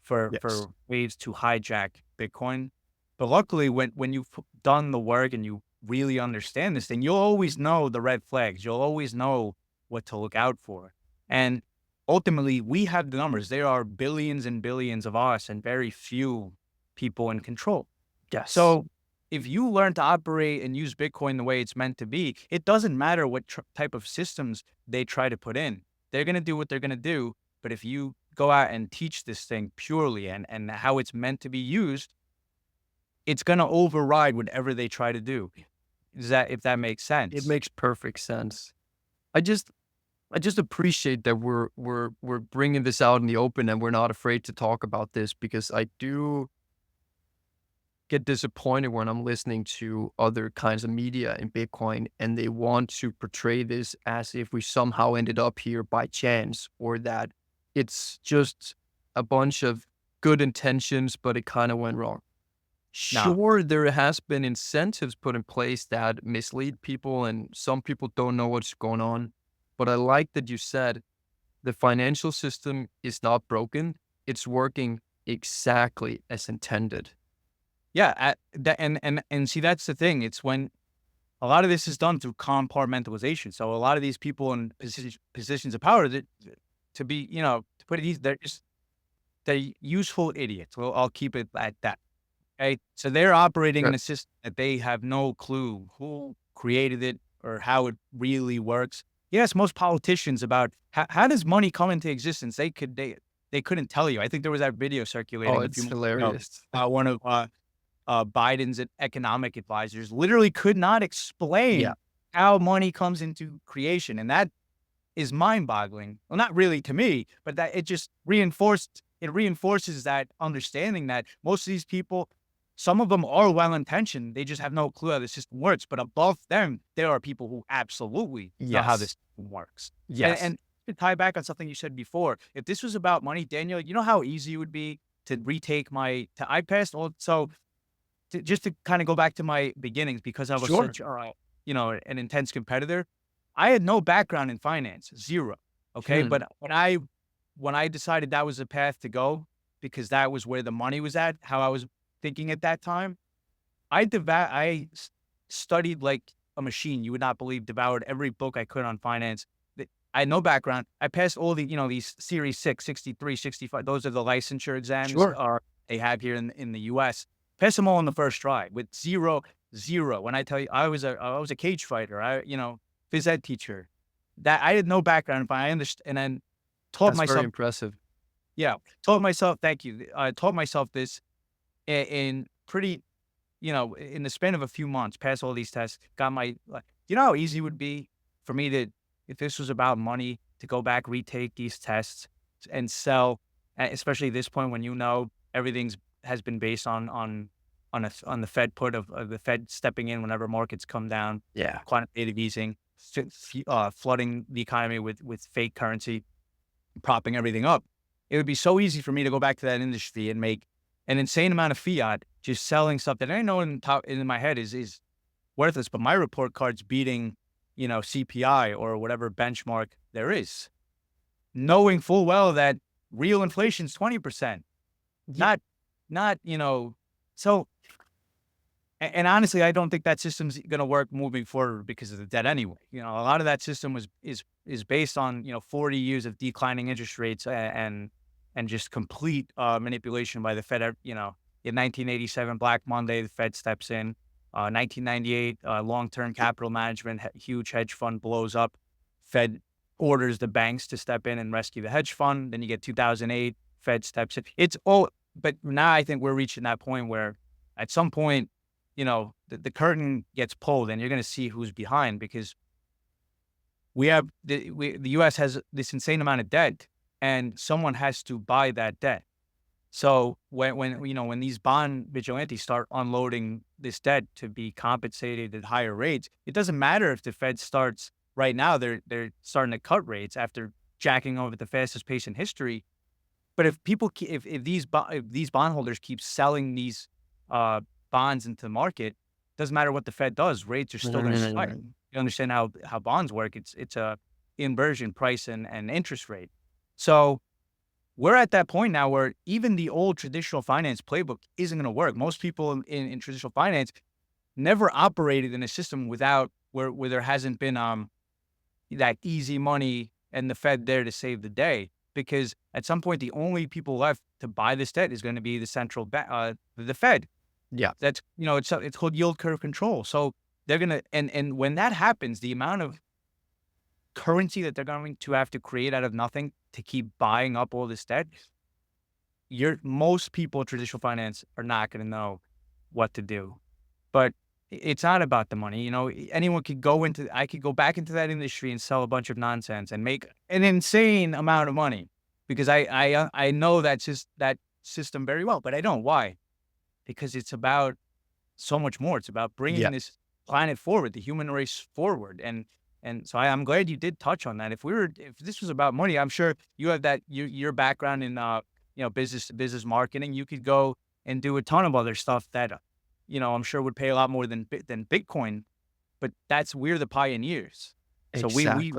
Yes. for ways to hijack Bitcoin. But luckily, when you've done the work and you really understand this thing, you'll always know the red flags. You'll always know what to look out for. And ultimately, we have the numbers. There are billions and billions of us and very few people in control. Yes. So if you learn to operate and use Bitcoin the way it's meant to be, it doesn't matter what type of systems they try to put in. They're going to do what they're going to do. But if you go out and teach this thing purely and how it's meant to be used, it's going to override whatever they try to do. Is that if that makes It sense? makes perfect sense. I just I just appreciate that we're bringing this out in the open and we're not afraid to talk about this because I do get disappointed when I'm listening to other kinds of media in Bitcoin and they want to portray this as if we somehow ended up here by chance or that it's just a bunch of good intentions, but it kind of went wrong. No. Sure, there has been incentives put in place that mislead people and some people don't know what's going on. But I like that you said the financial system is not broken. It's working exactly as intended. Yeah. And see, that's the thing. It's when a lot of this is done through compartmentalization. So a lot of these people in positions of power that to be, to put it easy, they're useful idiots. Well, I'll keep it at that. Okay. So they're operating in Good. a system that they have no clue who created it or how it really works. Yes, most politicians about how does money come into existence? They couldn't tell you. I think there was that video Oh, circulating a few it's months ago. hilarious. One of Biden's economic advisors literally could not Yeah. explain how money comes into creation, and that is mind-boggling. Well, not really to me, but that it reinforces that understanding that most of these people, some of them are well-intentioned, they just have no clue how the system works, but above them, there are people who absolutely know how Yes. this system works. Yes. And to tie back on something you said before, if this was about money, Daniel, you know how easy it would be to retake I passed all so just to kind of go back to my beginnings because I was Sure. such an intense competitor. I had no background in finance, 0. Okay, Hmm. but when I decided that was the path to go because that was where the money was at, how I was thinking at that time, I studied like a machine. You would not believe, devoured every book I could on finance. I had no background. I passed all these Series 6, 63, 65. Those are the licensure exams Sure. they have here in the US. Passed them all on the first try with zero. When I tell you I was a cage fighter, phys ed teacher. That I had no background in I understand and then taught That's very myself impressive. yeah, taught myself thank you. I taught myself this in pretty in the span of a few months, passed all these tests, got my like, you know how easy it would be for me to, if this was about money, to go back, retake these tests and sell, especially at this point when everything's has been based on the Fed of the Fed stepping in whenever markets come down, Yeah. quantitative easing, flooding the economy with fake currency, propping everything up. It would be so easy for me to go back to that industry and make an insane amount of fiat just selling stuff that I know in my head is worthless, but my report card's beating, CPI or whatever benchmark there is, knowing full well that real inflation's 20%, Yeah. not, so And honestly, I don't think that system's going to work moving forward because of the debt anyway. A lot of that system is based on 40 years of declining interest rates and just complete manipulation by the Fed. In 1987, Black Monday, the Fed steps in. 1998, long-term capital management, huge hedge fund blows up. Fed orders the banks to step in and rescue the hedge fund. Then you get 2008, Fed steps in. But now I think we're reaching that point where at some point, the curtain gets pulled and you're going to see who's behind, because the U.S. has this insane amount of debt and someone has to buy that debt. So when these bond vigilantes start unloading this debt to be compensated at higher rates, it doesn't matter if the Fed starts right now. They're starting to cut rates after jacking over at the fastest pace in history. But if these bondholders keep selling these bonds into the market, doesn't matter what the Fed does, rates are still going to spike. You understand how bonds work? It's a inversion price and interest rate. So we're at that point now where even the old traditional finance playbook isn't going to work. Most people in traditional finance never operated in a system where there hasn't been that easy money and the Fed there to save the day. Because at some point, the only people left to buy this debt is going to be the the Fed. Yeah, That's it's called yield curve control. So they're gonna and when that happens, the amount of currency that they're going to have to create out of nothing to keep buying up all this debt, most people in traditional finance are not going to know what to do. But it's not about the money. Anyone could I could go back into that industry and sell a bunch of nonsense and make an insane amount of money, because I know that's just that system very well, but I don't. Why? Because it's about so much more. It's about yeah, bringing this planet forward, the human race forward. And so I'm glad you did touch on that. If this was about money, I'm sure you have your background in business marketing. You could go and do a ton of other stuff that I'm sure would pay a lot more than Bitcoin. But we're the pioneers. So exactly.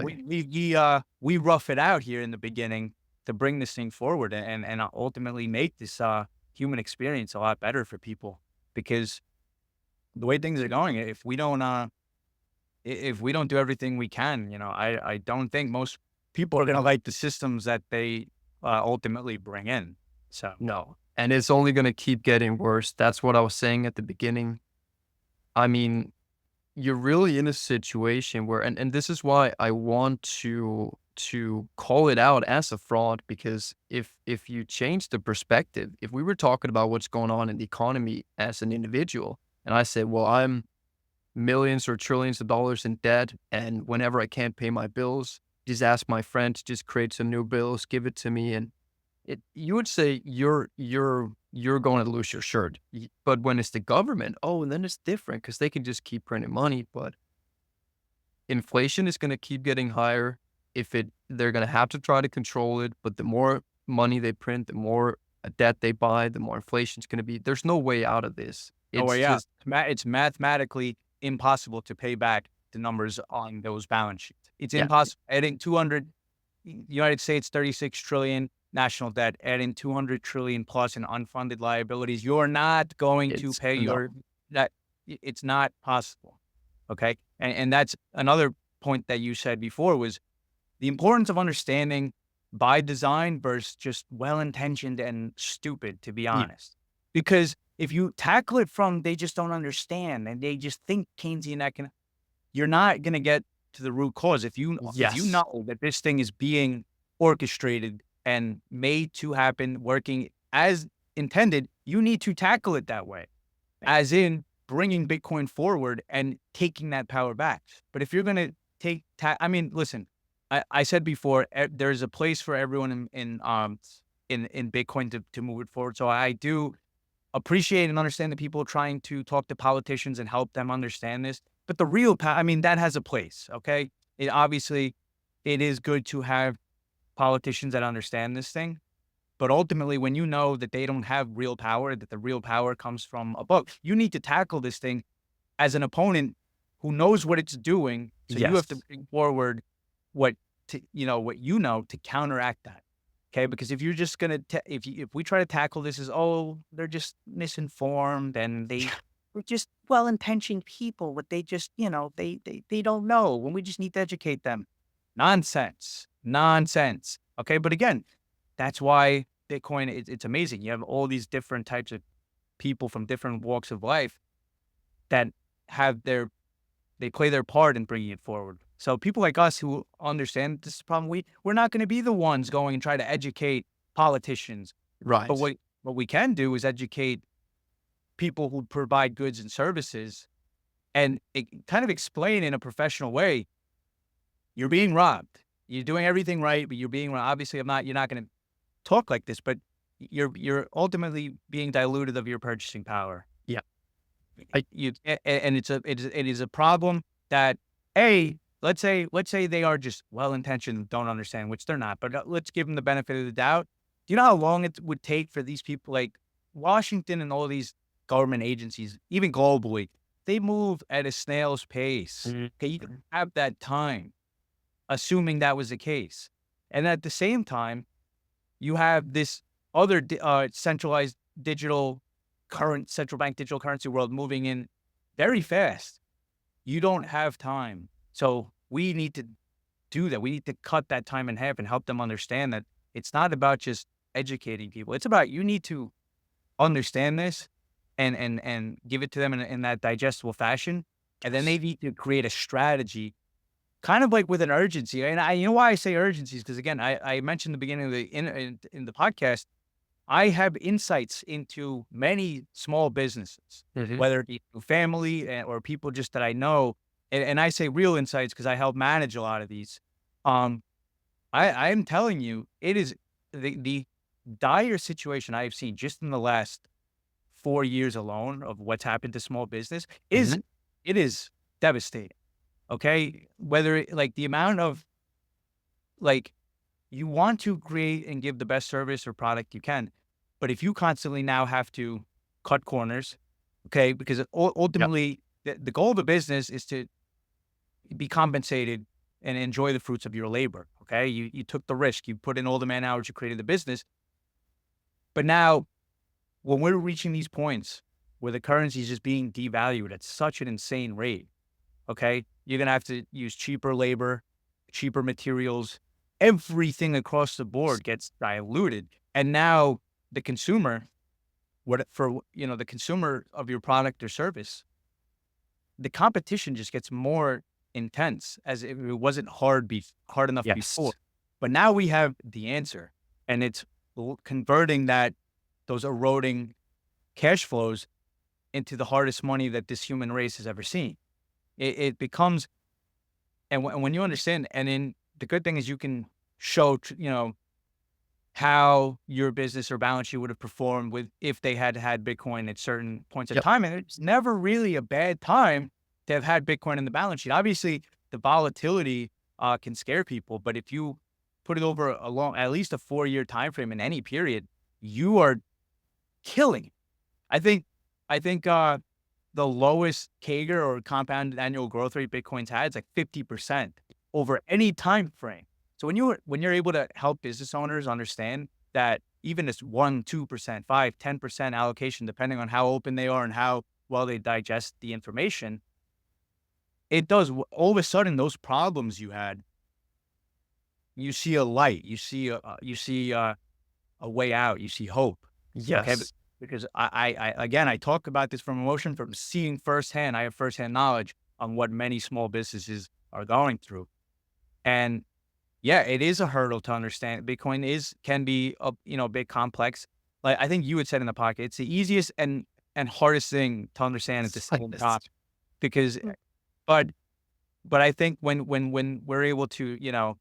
we rough it out here in the beginning to bring this thing forward and ultimately make this human experience a lot better for people. Because the way things are going, if we don't do everything we can, I don't think most people are going to like the systems that they ultimately bring in. So No, and it's only going to keep getting worse. That's what I was saying at the beginning. I mean, you're really in a situation where, and this is why I want to call it out as a fraud, because if you change the perspective, if we were talking about what's going on in the economy as an individual, and I said, well, I'm millions or trillions of dollars in debt, and whenever I can't pay my bills, just ask my friend to just create some new bills, give it to me, and you would say you're going to lose your shirt. But when it's the government, oh, and then it's different because they can just keep printing money. But inflation is going to keep getting higher. They're going to have to try to control it. But the more money they print, the more debt they buy, the more inflation is going to be. There's no way out of this. oh It's yeah, just it's mathematically impossible to pay back the numbers on those balance sheets. It's yeah, impossible. Adding 200, United States 36 trillion national debt, adding 200 trillion plus in unfunded liabilities, you're not going to it's pay no. it's not possible. Okay. And that's another point that you said before, was the importance of understanding by design versus just well-intentioned and stupid, to be Yeah. honest. Because if you tackle it from they just don't understand and they just think Keynesian you're not going to get to the root cause. If you Yes, know that this thing is being orchestrated and made to happen, working as intended, you need to tackle it that way, as in bringing Bitcoin forward and taking that power back. But if you're going to I mean, listen, I said before, there's a place for everyone in Bitcoin to move it forward. So I do appreciate and understand the people trying to talk to politicians and help them understand this. But the real I mean, that has a place. Okay. It is good to have politicians that understand this thing. But ultimately, when you know that they don't have real power, that the real power comes from above, you need to tackle this thing as an opponent who knows what it's doing. So you have to yes, bring forward what to counteract that. Okay, because if you're just gonna if we try to tackle this as, oh, they're just misinformed and they we're just well-intentioned people, but they just, they don't know when we just need to educate them. Nonsense. Nonsense. Okay. But again, that's why Bitcoin, it's amazing. You have all these different types of people from different walks of life that have they play their part in bringing it forward. So people like us who understand this is a problem, we're not going to be the ones going and try to educate politicians. But Right. what we can do is educate people who provide goods and services and kind of explain in a professional way, you're being robbed. You're doing everything right, but you're being robbed. Obviously, you're not going to talk like this, but you're ultimately being diluted of your purchasing power. Yeah. I And it is a problem that let's say they are just well intentioned and don't understand, which they're not, but let's give them the benefit of the doubt. Do you know how long it would take for these people like Washington and all these government agencies, even globally, they move at a snail's pace. Mhm. Okay, you don't have that time, assuming that was the case. And at the same time, you have this other centralized digital central bank digital currency world moving in very fast. You don't have time. So we need to do that. We need to cut that time in half and help them understand that it's not about just educating people. It's about you need to understand this and give it to them in that digestible fashion. And then they Yes. need to create a strategy kind of like with an urgency. And you know why I say urgency is because again, I mentioned in the beginning of in the podcast, I have insights into many small businesses, Mhm. whether it be family or people just that I know. And I say real insights because I help manage a lot of these. Um, I'm telling you, it is the dire situation I've seen just in the last 4 years alone of what's happened to small business is Mhm. it is devastating. Okay, like the amount of like you want to create and give the best service or product you can, but if you constantly now have to cut corners, okay, because Yep. ultimately the goal of a business is to be compensated and enjoy the fruits of your labor. Okay, you took the risk, you put in all the man hours, you created the business, but now when we're reaching these points where the currency is just being devalued at such an insane rate, okay, you're gonna have to use cheaper labor, cheaper materials. Everything across the board gets diluted, and now the consumer, the consumer of your product or service, the competition just gets more intense as if it wasn't hard enough before. Yes. But now we have the answer, and it's converting those eroding cash flows into the hardest money that this human race has ever seen. It becomes, and when you understand, and then the good thing is you can show, how your business or balance sheet would have performed with if they had had Bitcoin at certain points of Yep. time. And it's never really a bad time to have had Bitcoin in the balance sheet. Obviously, the volatility can scare people, but if you put it over at least a 4 year time frame in any period, you are killing it. I think, I think, the lowest CAGR or compounded annual growth rate Bitcoin's had is like 50% over any time frame. So when you're able to help business owners understand that even this 1, 2%, 5, 10% allocation, depending on how open they are and how well they digest the information, it does all of a sudden those problems you had, you see a light, you see a way out, you see hope. Okay, Yes. because I again, I talk about this from emotion, from seeing firsthand. I have firsthand knowledge on what many small businesses are going through, and yeah, it is a hurdle to understand. Bitcoin can be a bit complex. Like I think you had said in the pocket, it's the easiest and hardest thing to understand at the same time. Yes. Because, but I think when we're able to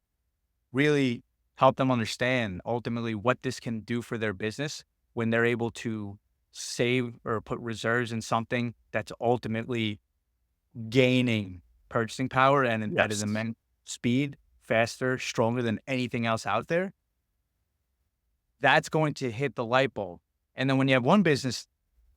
really help them understand ultimately what this can do for their business when they're able to save or put reserves in something that's ultimately gaining purchasing power and at an Yes. immense speed, faster, stronger than anything else out there, that's going to hit the light bulb. And then when you have one business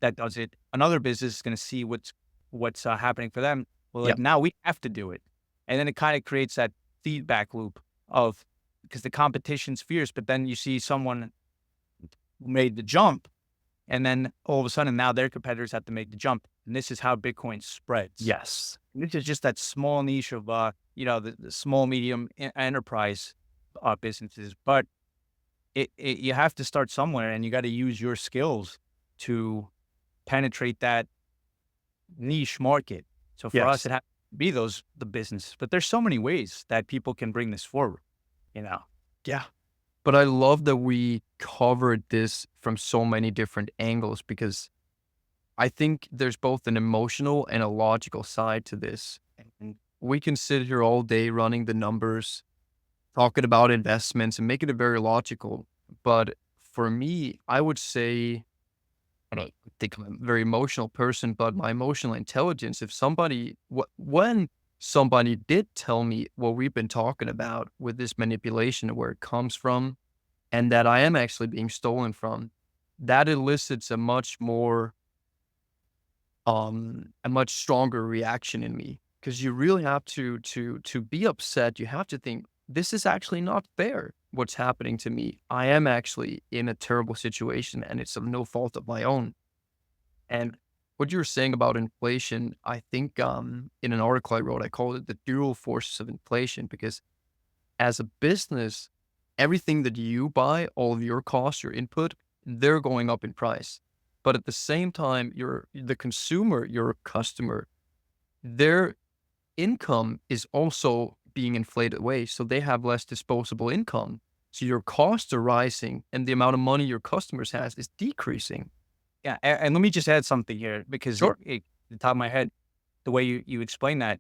that does it, another business is going to see what's happening for them. Well, like Yep. now we have to do it, and then it kind of creates that feedback loop of because the competition's fierce, but then you see someone who made the jump And then all of a sudden now their competitors have to make the jump. And this is how Bitcoin spreads. Yes. And this is just that small niche of, the small, medium enterprise businesses. But you have to start somewhere, and you got to use your skills to penetrate that niche market. So for us, Yes. it has to be the business, but there's so many ways that people can bring this forward, you know? Yeah. But I love that we covered this from so many different angles because I think there's both an emotional and a logical side to this. And we can sit here all day running the numbers, talking about investments and making it very logical. But for me, I would say, I don't think I'm a very emotional person, but my emotional intelligence, if somebody, when somebody did tell me what we've been talking about with this manipulation and where it comes from, and that I am actually being stolen from, that elicits a much stronger reaction in me. Because you really have to be upset. You have to think, this is actually not fair, what's happening to me. I am actually in a terrible situation and it's of no fault of my own. And what you were saying about inflation, I think in an article I wrote, I called it the dual forces of inflation because as a business, everything that you buy, all of your costs, your input, they're going up in price. But at the same time, the consumer, your customer, their income is also being inflated away. So they have less disposable income. So your costs are rising and the amount of money your customers has is decreasing. Yeah. And let me just add something here because Sure. the top of my head, the way you explain that,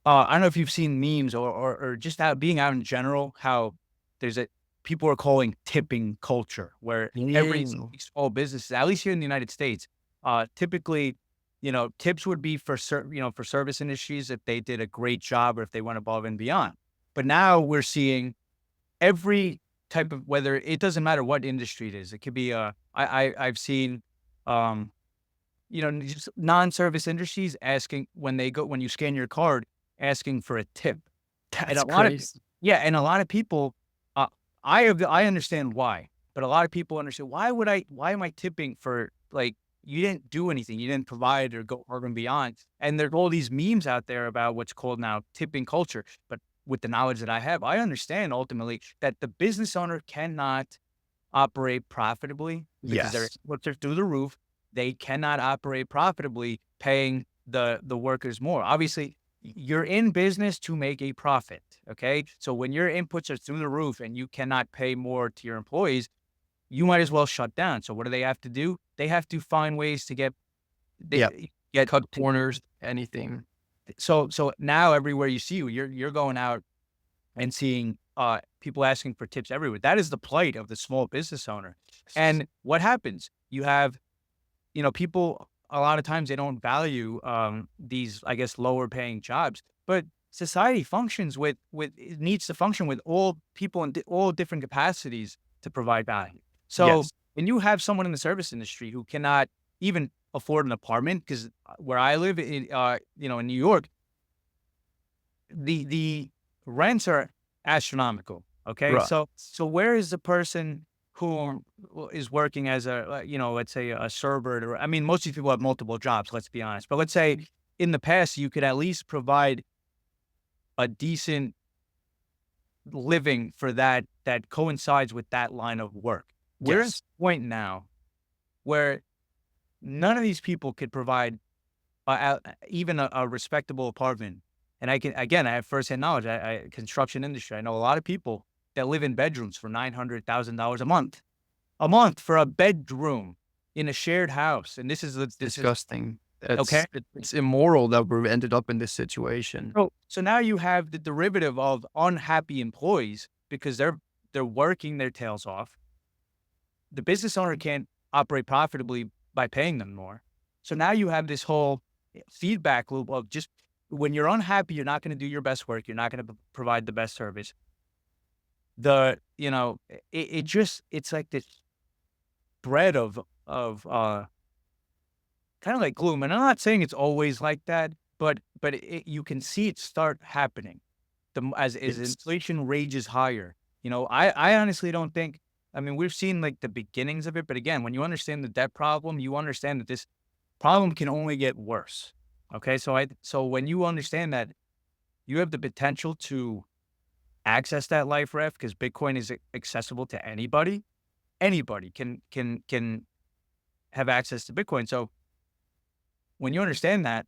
I don't know if you've seen memes or just being out in general, how there's people are calling tipping culture, where every Mm. small businesses, at least here in the United States, typically, tips would be for for service industries if they did a great job or if they went above and beyond. But now we're seeing every type of, whether it doesn't matter what industry it is, it could be I've seen um just non-service industries asking when you scan your card, asking for a tip. And That's a lot of crazy. yeah, and a lot of people, uh, I understand why, but a lot of people understand, why am I tipping for, like, you didn't do anything, you didn't provide or go above and beyond. And there are all these memes out there about what's called now tipping culture. But with the knowledge that I have, I understand ultimately that the business owner cannot operate profitably because their Yes. inputs are through the roof. They cannot operate profitably paying the workers more. Obviously, you're in business to make a profit, okay? So when your inputs are through the roof and you cannot pay more to your employees, you might as well shut down. So what do they have to do? They have to find ways to Yeah. get Cut to, corners, anything. so now everywhere you see, you're going out and seeing people asking for tips everywhere. That is the plight of the small business owner. And what happens? You have, people, a lot of times they don't value these, I guess, lower paying jobs, but society functions it needs to function with all people in all different capacities to provide value. So Yes. when you have someone in the service industry who cannot even afford an apartment, because where I live in New York, the rents are astronomical. Okay, Right. so where is the person who is working as let's say a server? I mean, most of these people have multiple jobs. Let's be honest. But let's say in the past you could at least provide a decent living for that coincides with that line of work. We're at Yes. the point now where none of these people could provide even a respectable apartment. And I have firsthand knowledge. Construction industry. I know a lot of people that live in bedrooms for $900,000 a month for a bedroom in a shared house. And It's this is disgusting. okay. It's immoral that we've ended up in this situation. So now you have the derivative of unhappy employees because they're working their tails off. The business owner can't operate profitably by paying them more. So now you have this whole feedback loop of just when you're unhappy, you're not going to do your best work. You're not going to provide the best service. It's like this thread of kind of like gloom. And I'm not saying it's always like that, but you can see it start happening as It's inflation rages higher. I honestly don't think I mean, we've seen like the beginnings of it, but again, when you understand the debt problem, you understand that this problem can only get worse. Okay. So when you understand that you have the potential to access that life raft because Bitcoin is accessible to anybody, anybody can have access to Bitcoin. So when you understand that,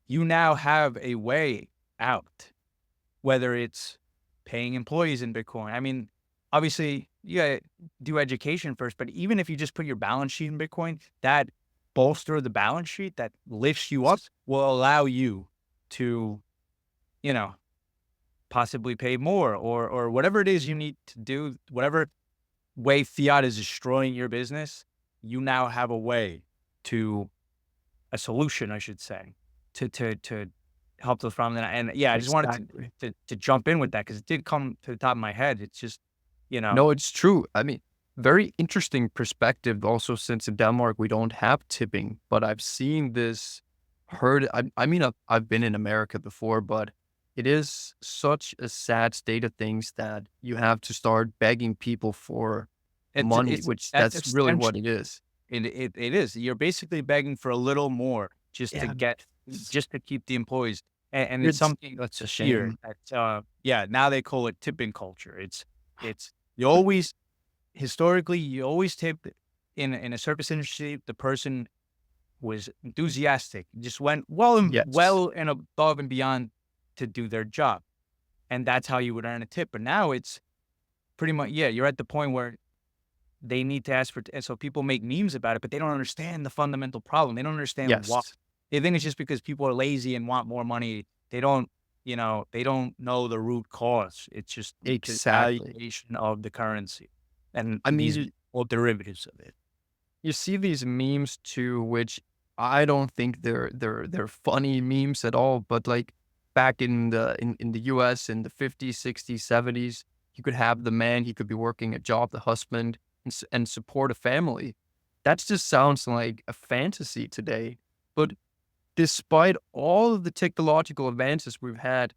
you now have a way out, whether it's paying employees in Bitcoin. I mean, obviously, you gotta do education first, but even if you just put your balance sheet in Bitcoin, that bolster the balance sheet that lifts you up will allow you to, you know, possibly pay more or whatever it is you need to do, whatever way fiat is destroying your business, you now have a way to a solution, I should say, to help those problems. And yeah, I just wanted Exactly. to jump in with that because it did come to the top of my head. It's just, you know, No, it's true. I mean, very interesting perspective also since in Denmark we don't have tipping, but I've seen this, heard I mean, I've been in America before, but it is such a sad state of things that you have to start begging people for money, it's which that's that's really essential. what it is. It is. You're basically begging for a little more Yeah. just to keep the employees. And it's It's something such a here shame. that, yeah, now they call it tipping culture. It's you always historically, you always tip in a service industry, the person was enthusiastic, just went Yes. well and above and beyond to do their job. And that's how you would earn a tip. But now it's pretty much, yeah, you're at the point where they need to ask for, and so people make memes about it, but they don't understand the fundamental problem. They don't understand why. Yes. They think it's just because people are lazy and want more money. They don't, they don't know the root cause. It's just the Exactly. valuation of the currency and I mean, these all derivatives of it. you see these memes too, which I don't think they're funny memes at all. But like back in the US in the 50s, 60s, 70s, you could have the man, he could be working a job, the husband, and support a family. That just sounds like a fantasy today. But despite all of the technological advances we've had,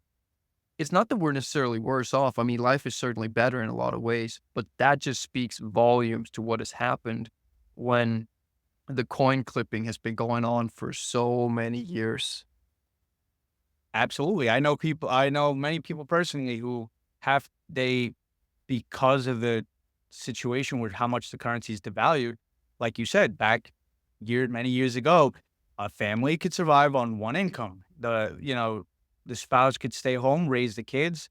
it's not that we're necessarily worse off. I mean, life is certainly better in a lot of ways, but that just speaks volumes to what has happened when the coin clipping has been going on for so many years. Absolutely. I know many people personally who they, because of the situation with how much the currency is devalued, like you said, many years ago, a family could survive on one income. The spouse could stay home, raise the kids.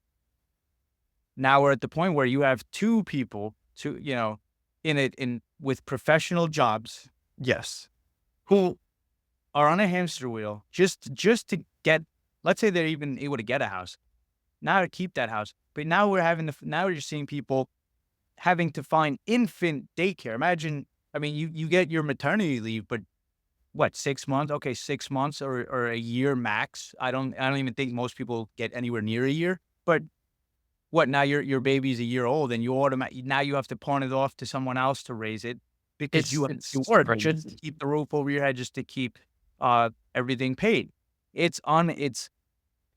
Now we're at the point where you have two people with professional jobs Yes. who are on a hamster wheel just to get, let's say they're even able to get a house, now to keep that house. But now you're seeing people having to find infant daycare. Imagine, I mean, you get your maternity leave, but what, 6 months? Okay, 6 months or a year max. I don't even think most people get anywhere near a year. But what, now your baby's a year old and now you have to pawn it off to someone else to raise it because you have to It's work just to crazy. keep the roof over your head, just to keep everything paid. It's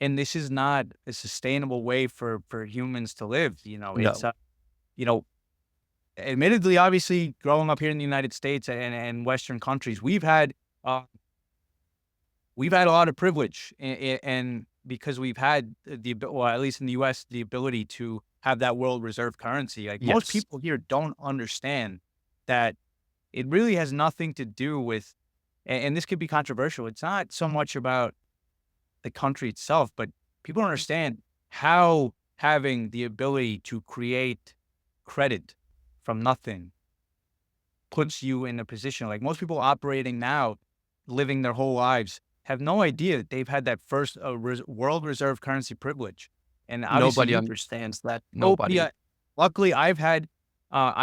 and this is not a sustainable way for humans to live. No. You know, admittedly, obviously, growing up here in the United States and Western countries, uh, we've had a lot of privilege, and because we've had well, at least in the U.S., the ability to have that world reserve currency. Like most Yes. people here don't understand that it really has nothing to do with, and this could be controversial. It's not so much about the country itself, but people don't understand how having the ability to create credit from nothing puts you in a position. Like most people operating now, living their whole lives, have no idea that they've had that first world reserve currency privilege. And obviously, Nobody understands that. nobody. Nobody. Luckily, I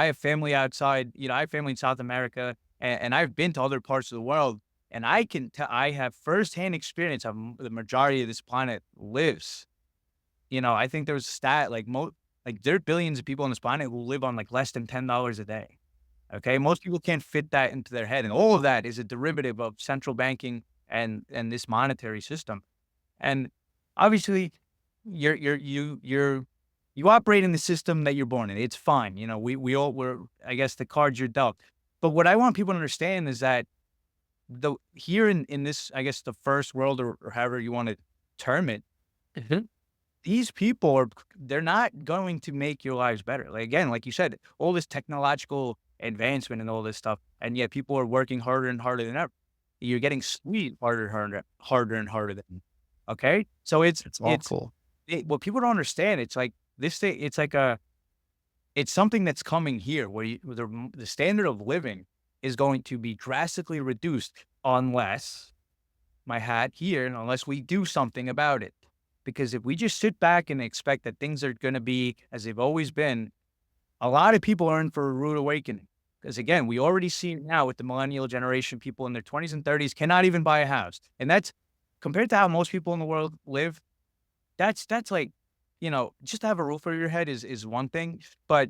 have family outside. I have family in South America, and I've been to other parts of the world, and I can tell I have firsthand experience of the majority of this planet lives. I think there's a stat like there are billions of people on this planet who live on like less than $10 a day. Okay, most people can't fit that into their head, and all of that is a derivative of central banking and this monetary system. And obviously, you're You operate in the system that you're born in. It's fine. You know, we're, I guess, the cards you're dealt. But what I want people to understand is that here in this, I guess, the first world, or however you want to term it, Mhm. these people they're not going to make your lives better. Like, again, like you said, all this technological advancement and all this stuff, and yet people are working harder and harder than ever. You're getting squeezed harder and harder than, okay? So It's awful. what people don't understand, it's like this thing, it's something that's coming here where where the standard of living is going to be drastically reduced unless my hat here, and unless we do something about it. Because if we just sit back and expect that things are going to be as they've always been, a lot of people are in for a rude awakening. Because again, we already see it now with the millennial generation, people in their 20s and 30s cannot even buy a house. And that's compared to how most people in the world live. That's like, just to have a roof over your head is one thing. But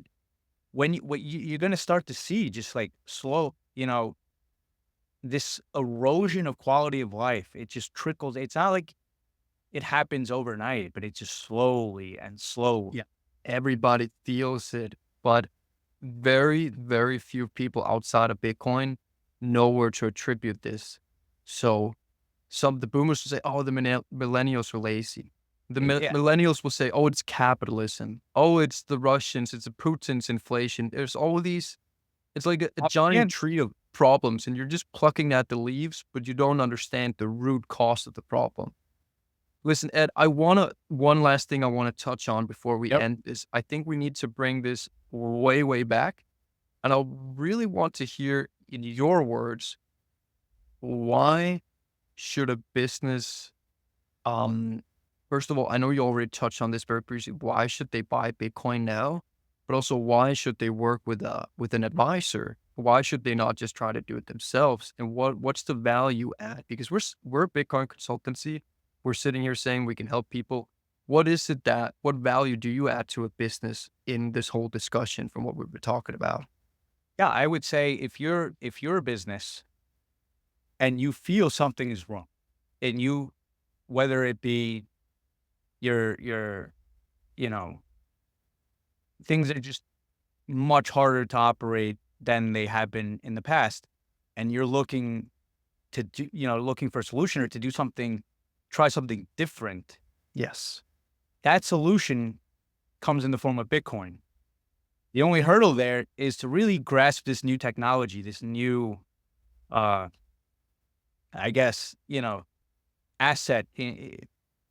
when you're going to start to see just like slow, this erosion of quality of life, it just trickles. It's not like it happens overnight, but it's just slowly and slowly. Yeah. Everybody feels it, but very, very few people outside of Bitcoin know where to attribute this. So the boomers will say, "Oh, the millennials are lazy." The Yeah. millennials will say, "Oh, it's capitalism. Oh, it's the Russians. It's the Putin's inflation." There's all these. It's like a giant Again, tree of problems, and you're just plucking at the leaves, but you don't understand the root cause of the problem. Listen, Ed, one last thing I want to touch on before we yep. end this. I think we need to bring this way, way back. And I really want to hear in your words, why should a business, um, first of all, I know you already touched on this very briefly. Why should they buy Bitcoin now? But also, why should they work with an advisor? Why should they not just try to do it themselves? And what's the value add? Because we're a Bitcoin consultancy. We're sitting here saying we can help people. What value do you add to a business in this whole discussion from what we've been talking about? Yeah, I would say if you're a business and you feel something is wrong, and whether it be your you know things are just much harder to operate than they have been in the past, and you're looking to do, looking for a solution or to do something, try something different. Yes. That solution comes in the form of Bitcoin. The only hurdle there is to really grasp this new technology, this new, uh, I guess, asset, A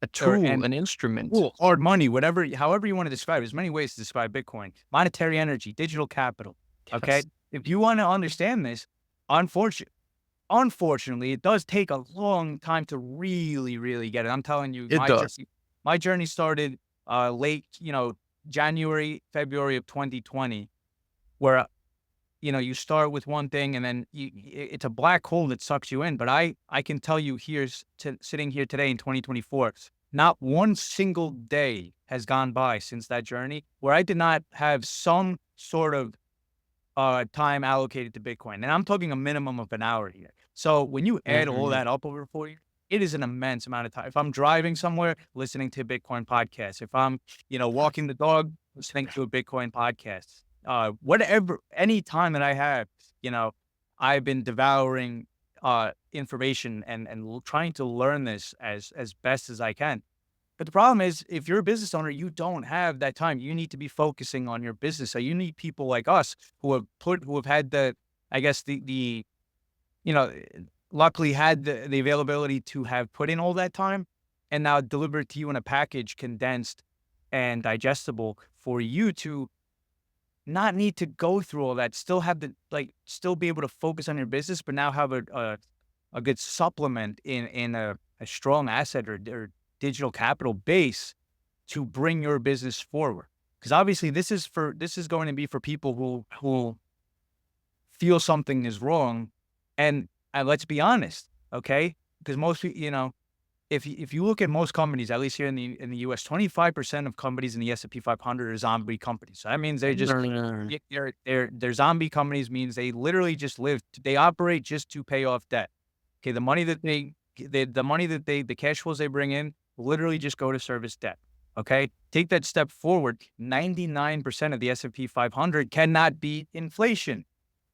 or tool, and an instrument. tool, hard money, however you want to describe it. There's many ways to describe Bitcoin: monetary energy, digital capital. Okay, Yes. if you want to understand this, unfortunately, it does take a long time to really, really get it. I'm telling you, It does. my journey started late, January, February of 2020, where you start with one thing and then it's a black hole that sucks you in. But I can tell you, sitting here today in 2024, not one single day has gone by since that journey where I did not have some sort of time allocated to Bitcoin. And I'm talking a minimum of an hour here. So when you add all Mhm. that up over 4 years, it is an immense amount of time. If I'm driving somewhere, listening to a Bitcoin podcast. If I'm, walking the dog, listening to a Bitcoin podcast. Whatever, any time that I have, you know, I've been devouring information and trying to learn this as best as I can. But the problem is, if you're a business owner, you don't have that time. You need to be focusing on your business. So you need people like us who have had I guess you know, luckily had the availability to have put in all that time and now delivered to you in a package, condensed and digestible, for you to not need to go through all that, still have still be able to focus on your business, but now have a good supplement in a strong asset or digital capital base to bring your business forward. Because obviously this is going to be for people who feel something is wrong, and let's be honest, okay? Because most people, if you look at most companies, at least here in the US, 25% of companies in the S&P 500 are zombie companies. So that means Mm. they're zombie companies, means they literally just they operate just to pay off debt. Okay, the money that the cash flows they bring in literally just go to service debt. Okay. Take that step forward. 99% of the S&P 500 cannot beat inflation,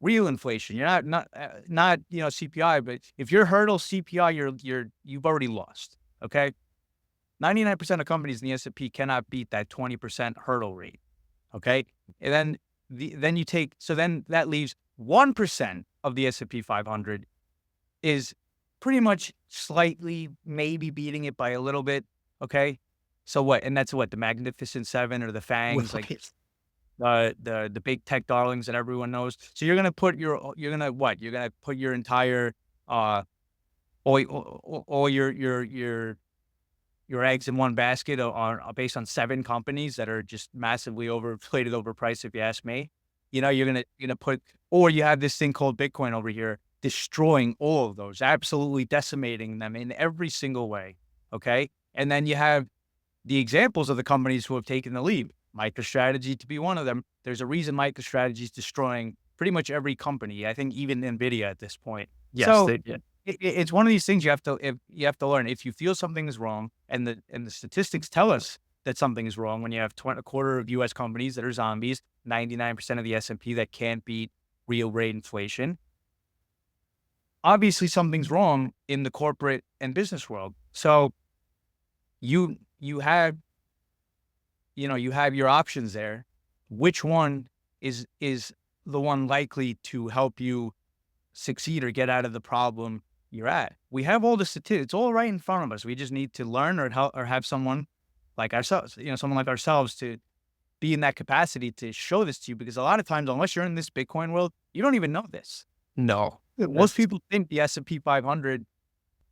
real inflation. You're not, CPI, but if your hurdle CPI, you've already lost. Okay. 99% of companies in the S&P cannot beat that 20% hurdle rate. Okay. And then that leaves 1% of the S&P 500 is pretty much slightly maybe beating it by a little bit. Okay. So what? And that's what the Magnificent Seven or the FANGs, like Right. the big tech darlings that everyone knows. So you're gonna put your entire uh all your eggs in one basket are based on 7 companies that are just massively overplayed, overpriced, if you ask me. You're gonna put, or you have this thing called Bitcoin over here, destroying all of those, absolutely decimating them in every single way. Okay. And then you have the examples of the companies who have taken the lead. MicroStrategy to be one of them. There's a reason MicroStrategy is destroying pretty much every company. I think even Nvidia at this point. Yes, So they did. it's one of these things you have to learn. If you feel something is wrong, and the statistics tell us that something is wrong, when you have a quarter of U.S. companies that are zombies, 99% of the S&P that can't beat real rate inflation, obviously something's wrong in the corporate and business world. So you have you have your options there. Which one is the one likely to help you succeed or get out of the problem you're at? We have all the statistics. It's all right in front of us. We just need to learn or help or have someone like ourselves, someone like ourselves to be in that capacity to show this to you. Because a lot of times, unless you're in this Bitcoin world, you don't even know this. No, Most that's people think the S&P 500,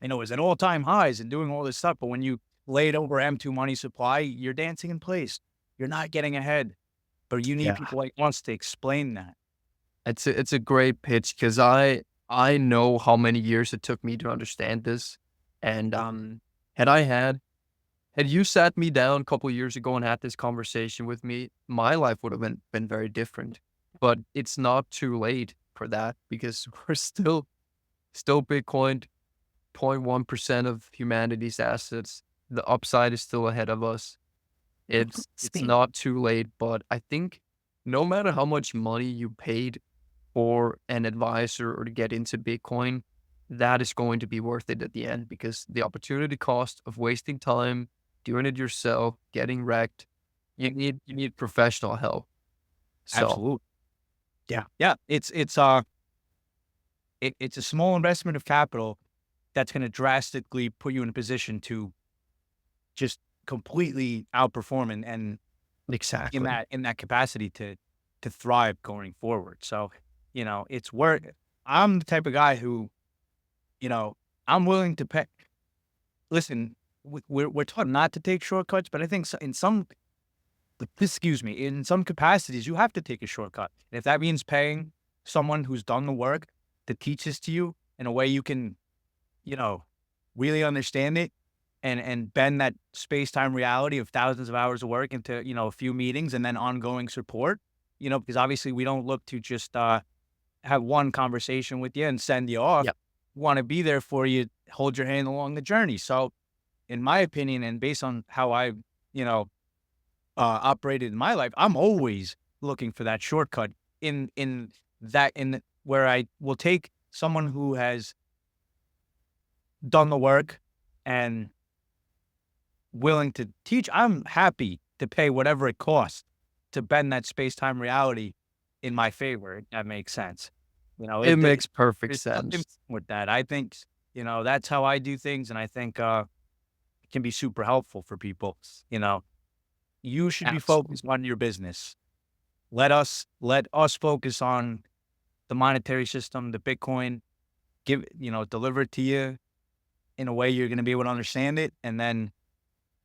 is at all-time highs and doing all this stuff. But when you lay it over M2 money supply, you're dancing in place. You're not getting ahead. But you need yeah. people like us to explain that. It's a great pitch because I know how many years it took me to understand this, and had I had you sat me down a couple years ago and had this conversation with me, my life would have been very different. But it's not too late for that because we're still Bitcoin, 0.1% of humanity's assets. The upside is still ahead of us. It's Speak. not too late, but I think no matter how much money you paid for an advisor or to get into Bitcoin, that is going to be worth it at the end because the opportunity cost of wasting time, doing it yourself, getting wrecked, you need professional help. So Absolutely. Yeah. Yeah. It's a small investment of capital that's going to drastically put you in a position to just completely outperform and in exactly. that capacity to thrive going forward. So, it's worth. I'm the type of guy who, you know, I'm willing to pay. Listen, we're taught not to take shortcuts, but I think excuse me, in some capacities, you have to take a shortcut. And if that means paying someone who's done the work to teach this to you in a way you can, you know, really understand it and bend that space-time reality of thousands of hours of work into, a few meetings and then ongoing support, because obviously we don't look to just have one conversation with you and send you off. Yep. Want to be there for you, hold your hand along the journey. So, in my opinion, and based on how I, you know, operated in my life, I'm always looking for that shortcut where I will take someone who has done the work and willing to teach. I'm happy to pay whatever it costs to bend that space time reality in my favor. If that makes sense. It makes perfect There's nothing sense. wrong with that. I think that's how I do things, and I think it can be super helpful for people. You know, you should be focused Absolutely. on your business. Let us focus on the monetary system, the Bitcoin. Deliver it to you in a way you're going to be able to understand it, and then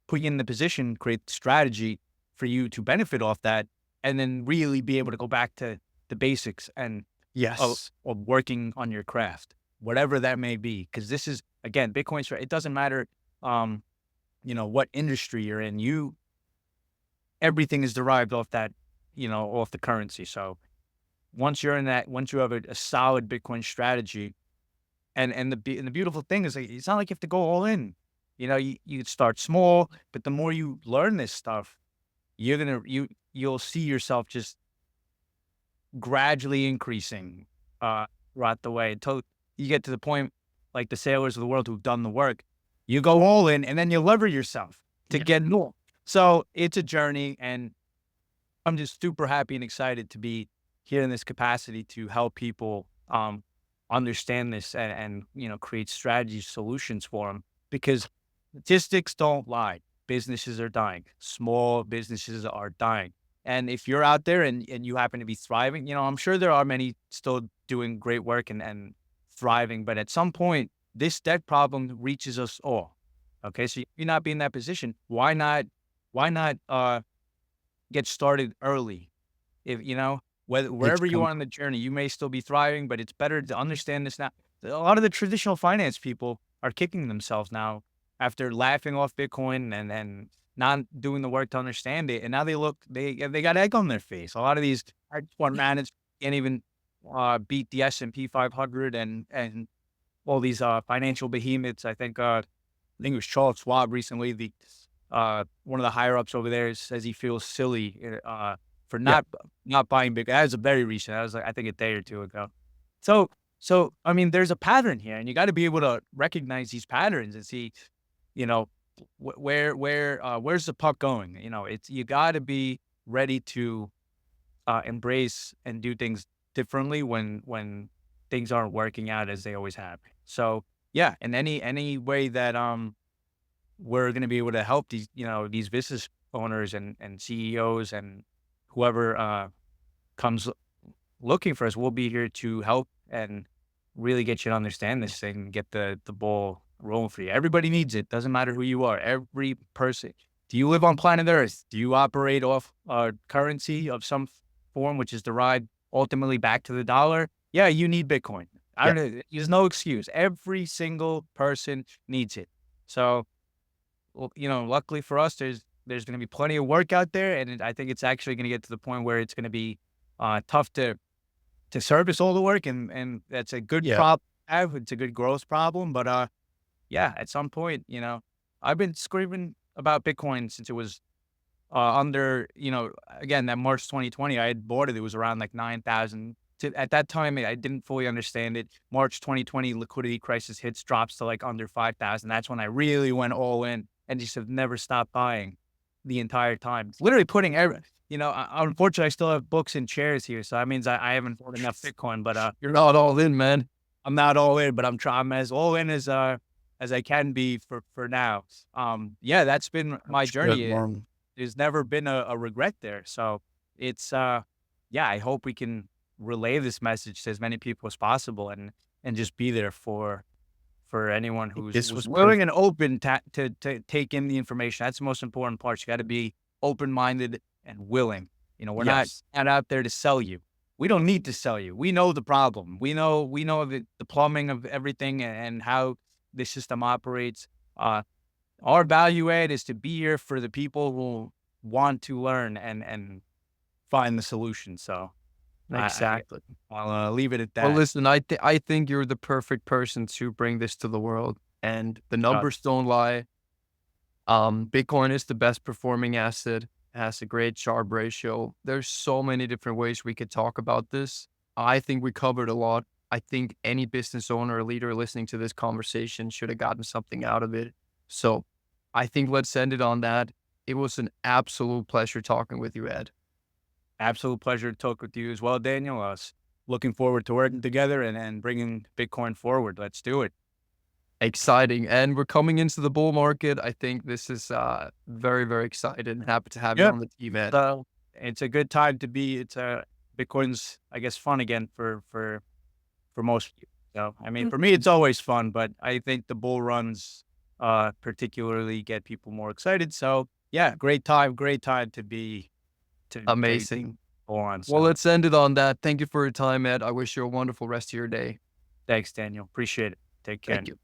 put you in the position, create the strategy for you to benefit off that, and then really be able to go back to the basics and of, Yes. of working on your craft, whatever that may be. Because this is again, Bitcoin's. It doesn't matter, what industry you're in. Everything is derived off that, off the currency. So once you have a solid Bitcoin strategy, and the beautiful thing is, like, it's not like you have to go all in. you start small, but the more you learn this stuff, you'll see yourself just gradually increasing throughout the way until you get to the point like the sailors of the world who've done the work. You go all in and then you lever yourself to Yeah. get more. So it's a journey, and I'm just super happy and excited to be here in this capacity to help people understand this and create strategy solutions for them, because statistics don't lie. Businesses are dying. Small businesses are dying. And if you're out there and you happen to be thriving, I'm sure there are many still doing great work and thriving, but at some point, this debt problem reaches us all. Okay. So you're not be in that position. Why not get started early? If It's wherever you are on the journey, you may still be thriving, but it's better to understand this now. A lot of the traditional finance people are kicking themselves now after laughing off Bitcoin and not doing the work to understand it. And now they got egg on their face. A lot of these hedge fund managers can't even beat the S&P 500 and all these financial behemoths. I think it was Charles Schwab recently. The one of the higher ups over there says he feels silly for yeah. not buying big. That was a very recent. That was like I think a day or two ago. So I mean, there's a pattern here, and you got to be able to recognize these patterns and see, you know, where's the puck going. It's you got to be ready to embrace and do things differently when things aren't working out as they always have. So yeah, in any way that we're going to be able to help these business owners and CEOs and whoever comes looking for us, we'll be here to help and really get you to understand this thing and get the ball rolling for you. Everybody needs it. Doesn't matter who you are. Every person. Do you live on planet Earth? Do you operate off currency of some form, which is derived ultimately back to the dollar? Yeah, you need Bitcoin. I Yeah. don't know. There's no excuse. Every single person needs it. So, well, luckily for us, there's going to be plenty of work out there, and I think it's actually going to get to the point where it's going to be tough to service all the work, and that's a good Yeah. problem to have. It's a good growth problem, but yeah, at some point, I've been screaming about Bitcoin since it was under, again, that March 2020, I had bought it. It was around like 9,000. At that time, I didn't fully understand it. March 2020, liquidity crisis hits, drops to like under 5,000. That's when I really went all in and just have never stopped buying the entire time. It's literally putting unfortunately, I still have books and chairs here. So that means I haven't bought enough Bitcoin, but You're not all in, man. I'm not all in, but I'm trying. I'm as all in as I can be for now. Yeah, that's been my Good, journey. man. There's never been a regret there. So it's yeah, I hope we can relay this message to as many people as possible and just be there for anyone This who's was willing perfect. and open to take in the information. That's the most important part. You got to be open minded and willing. We're Yes. not out there to sell you. We don't need to sell you. We know the problem. We know the plumbing of everything and how the system operates. Our value add is to be here for the people who want to learn and find the solution. So Exactly. I'll leave it at Well, that. listen, I think you're the perfect person to bring this to the world, and the numbers don't lie. Bitcoin is the best performing asset, has a great Sharpe ratio. There's so many different ways we could talk about this. I think we covered a lot. I think any business owner or leader listening to this conversation should have gotten something out of it. So I think let's end it on that. It was an absolute pleasure talking with you, Ed. Absolute pleasure to talk with you as well, Daniel. Looking forward to working together and bringing Bitcoin forward. Let's do it. Exciting. And we're coming into the bull market. I think this is very, very excited. Happy to have you Yep. on the team, Ed. So it's a good time to be. Bitcoin's, I guess, fun again for most people. So I mean, for me, it's always fun, but I think the bull runs particularly get people more excited. So yeah, great time to be to Amazing. go on. Well, So let's end it on that. Thank you for your time, Ed. I wish you a wonderful rest of your day. thanks, Daniel. Appreciate it. Take care. Thank you.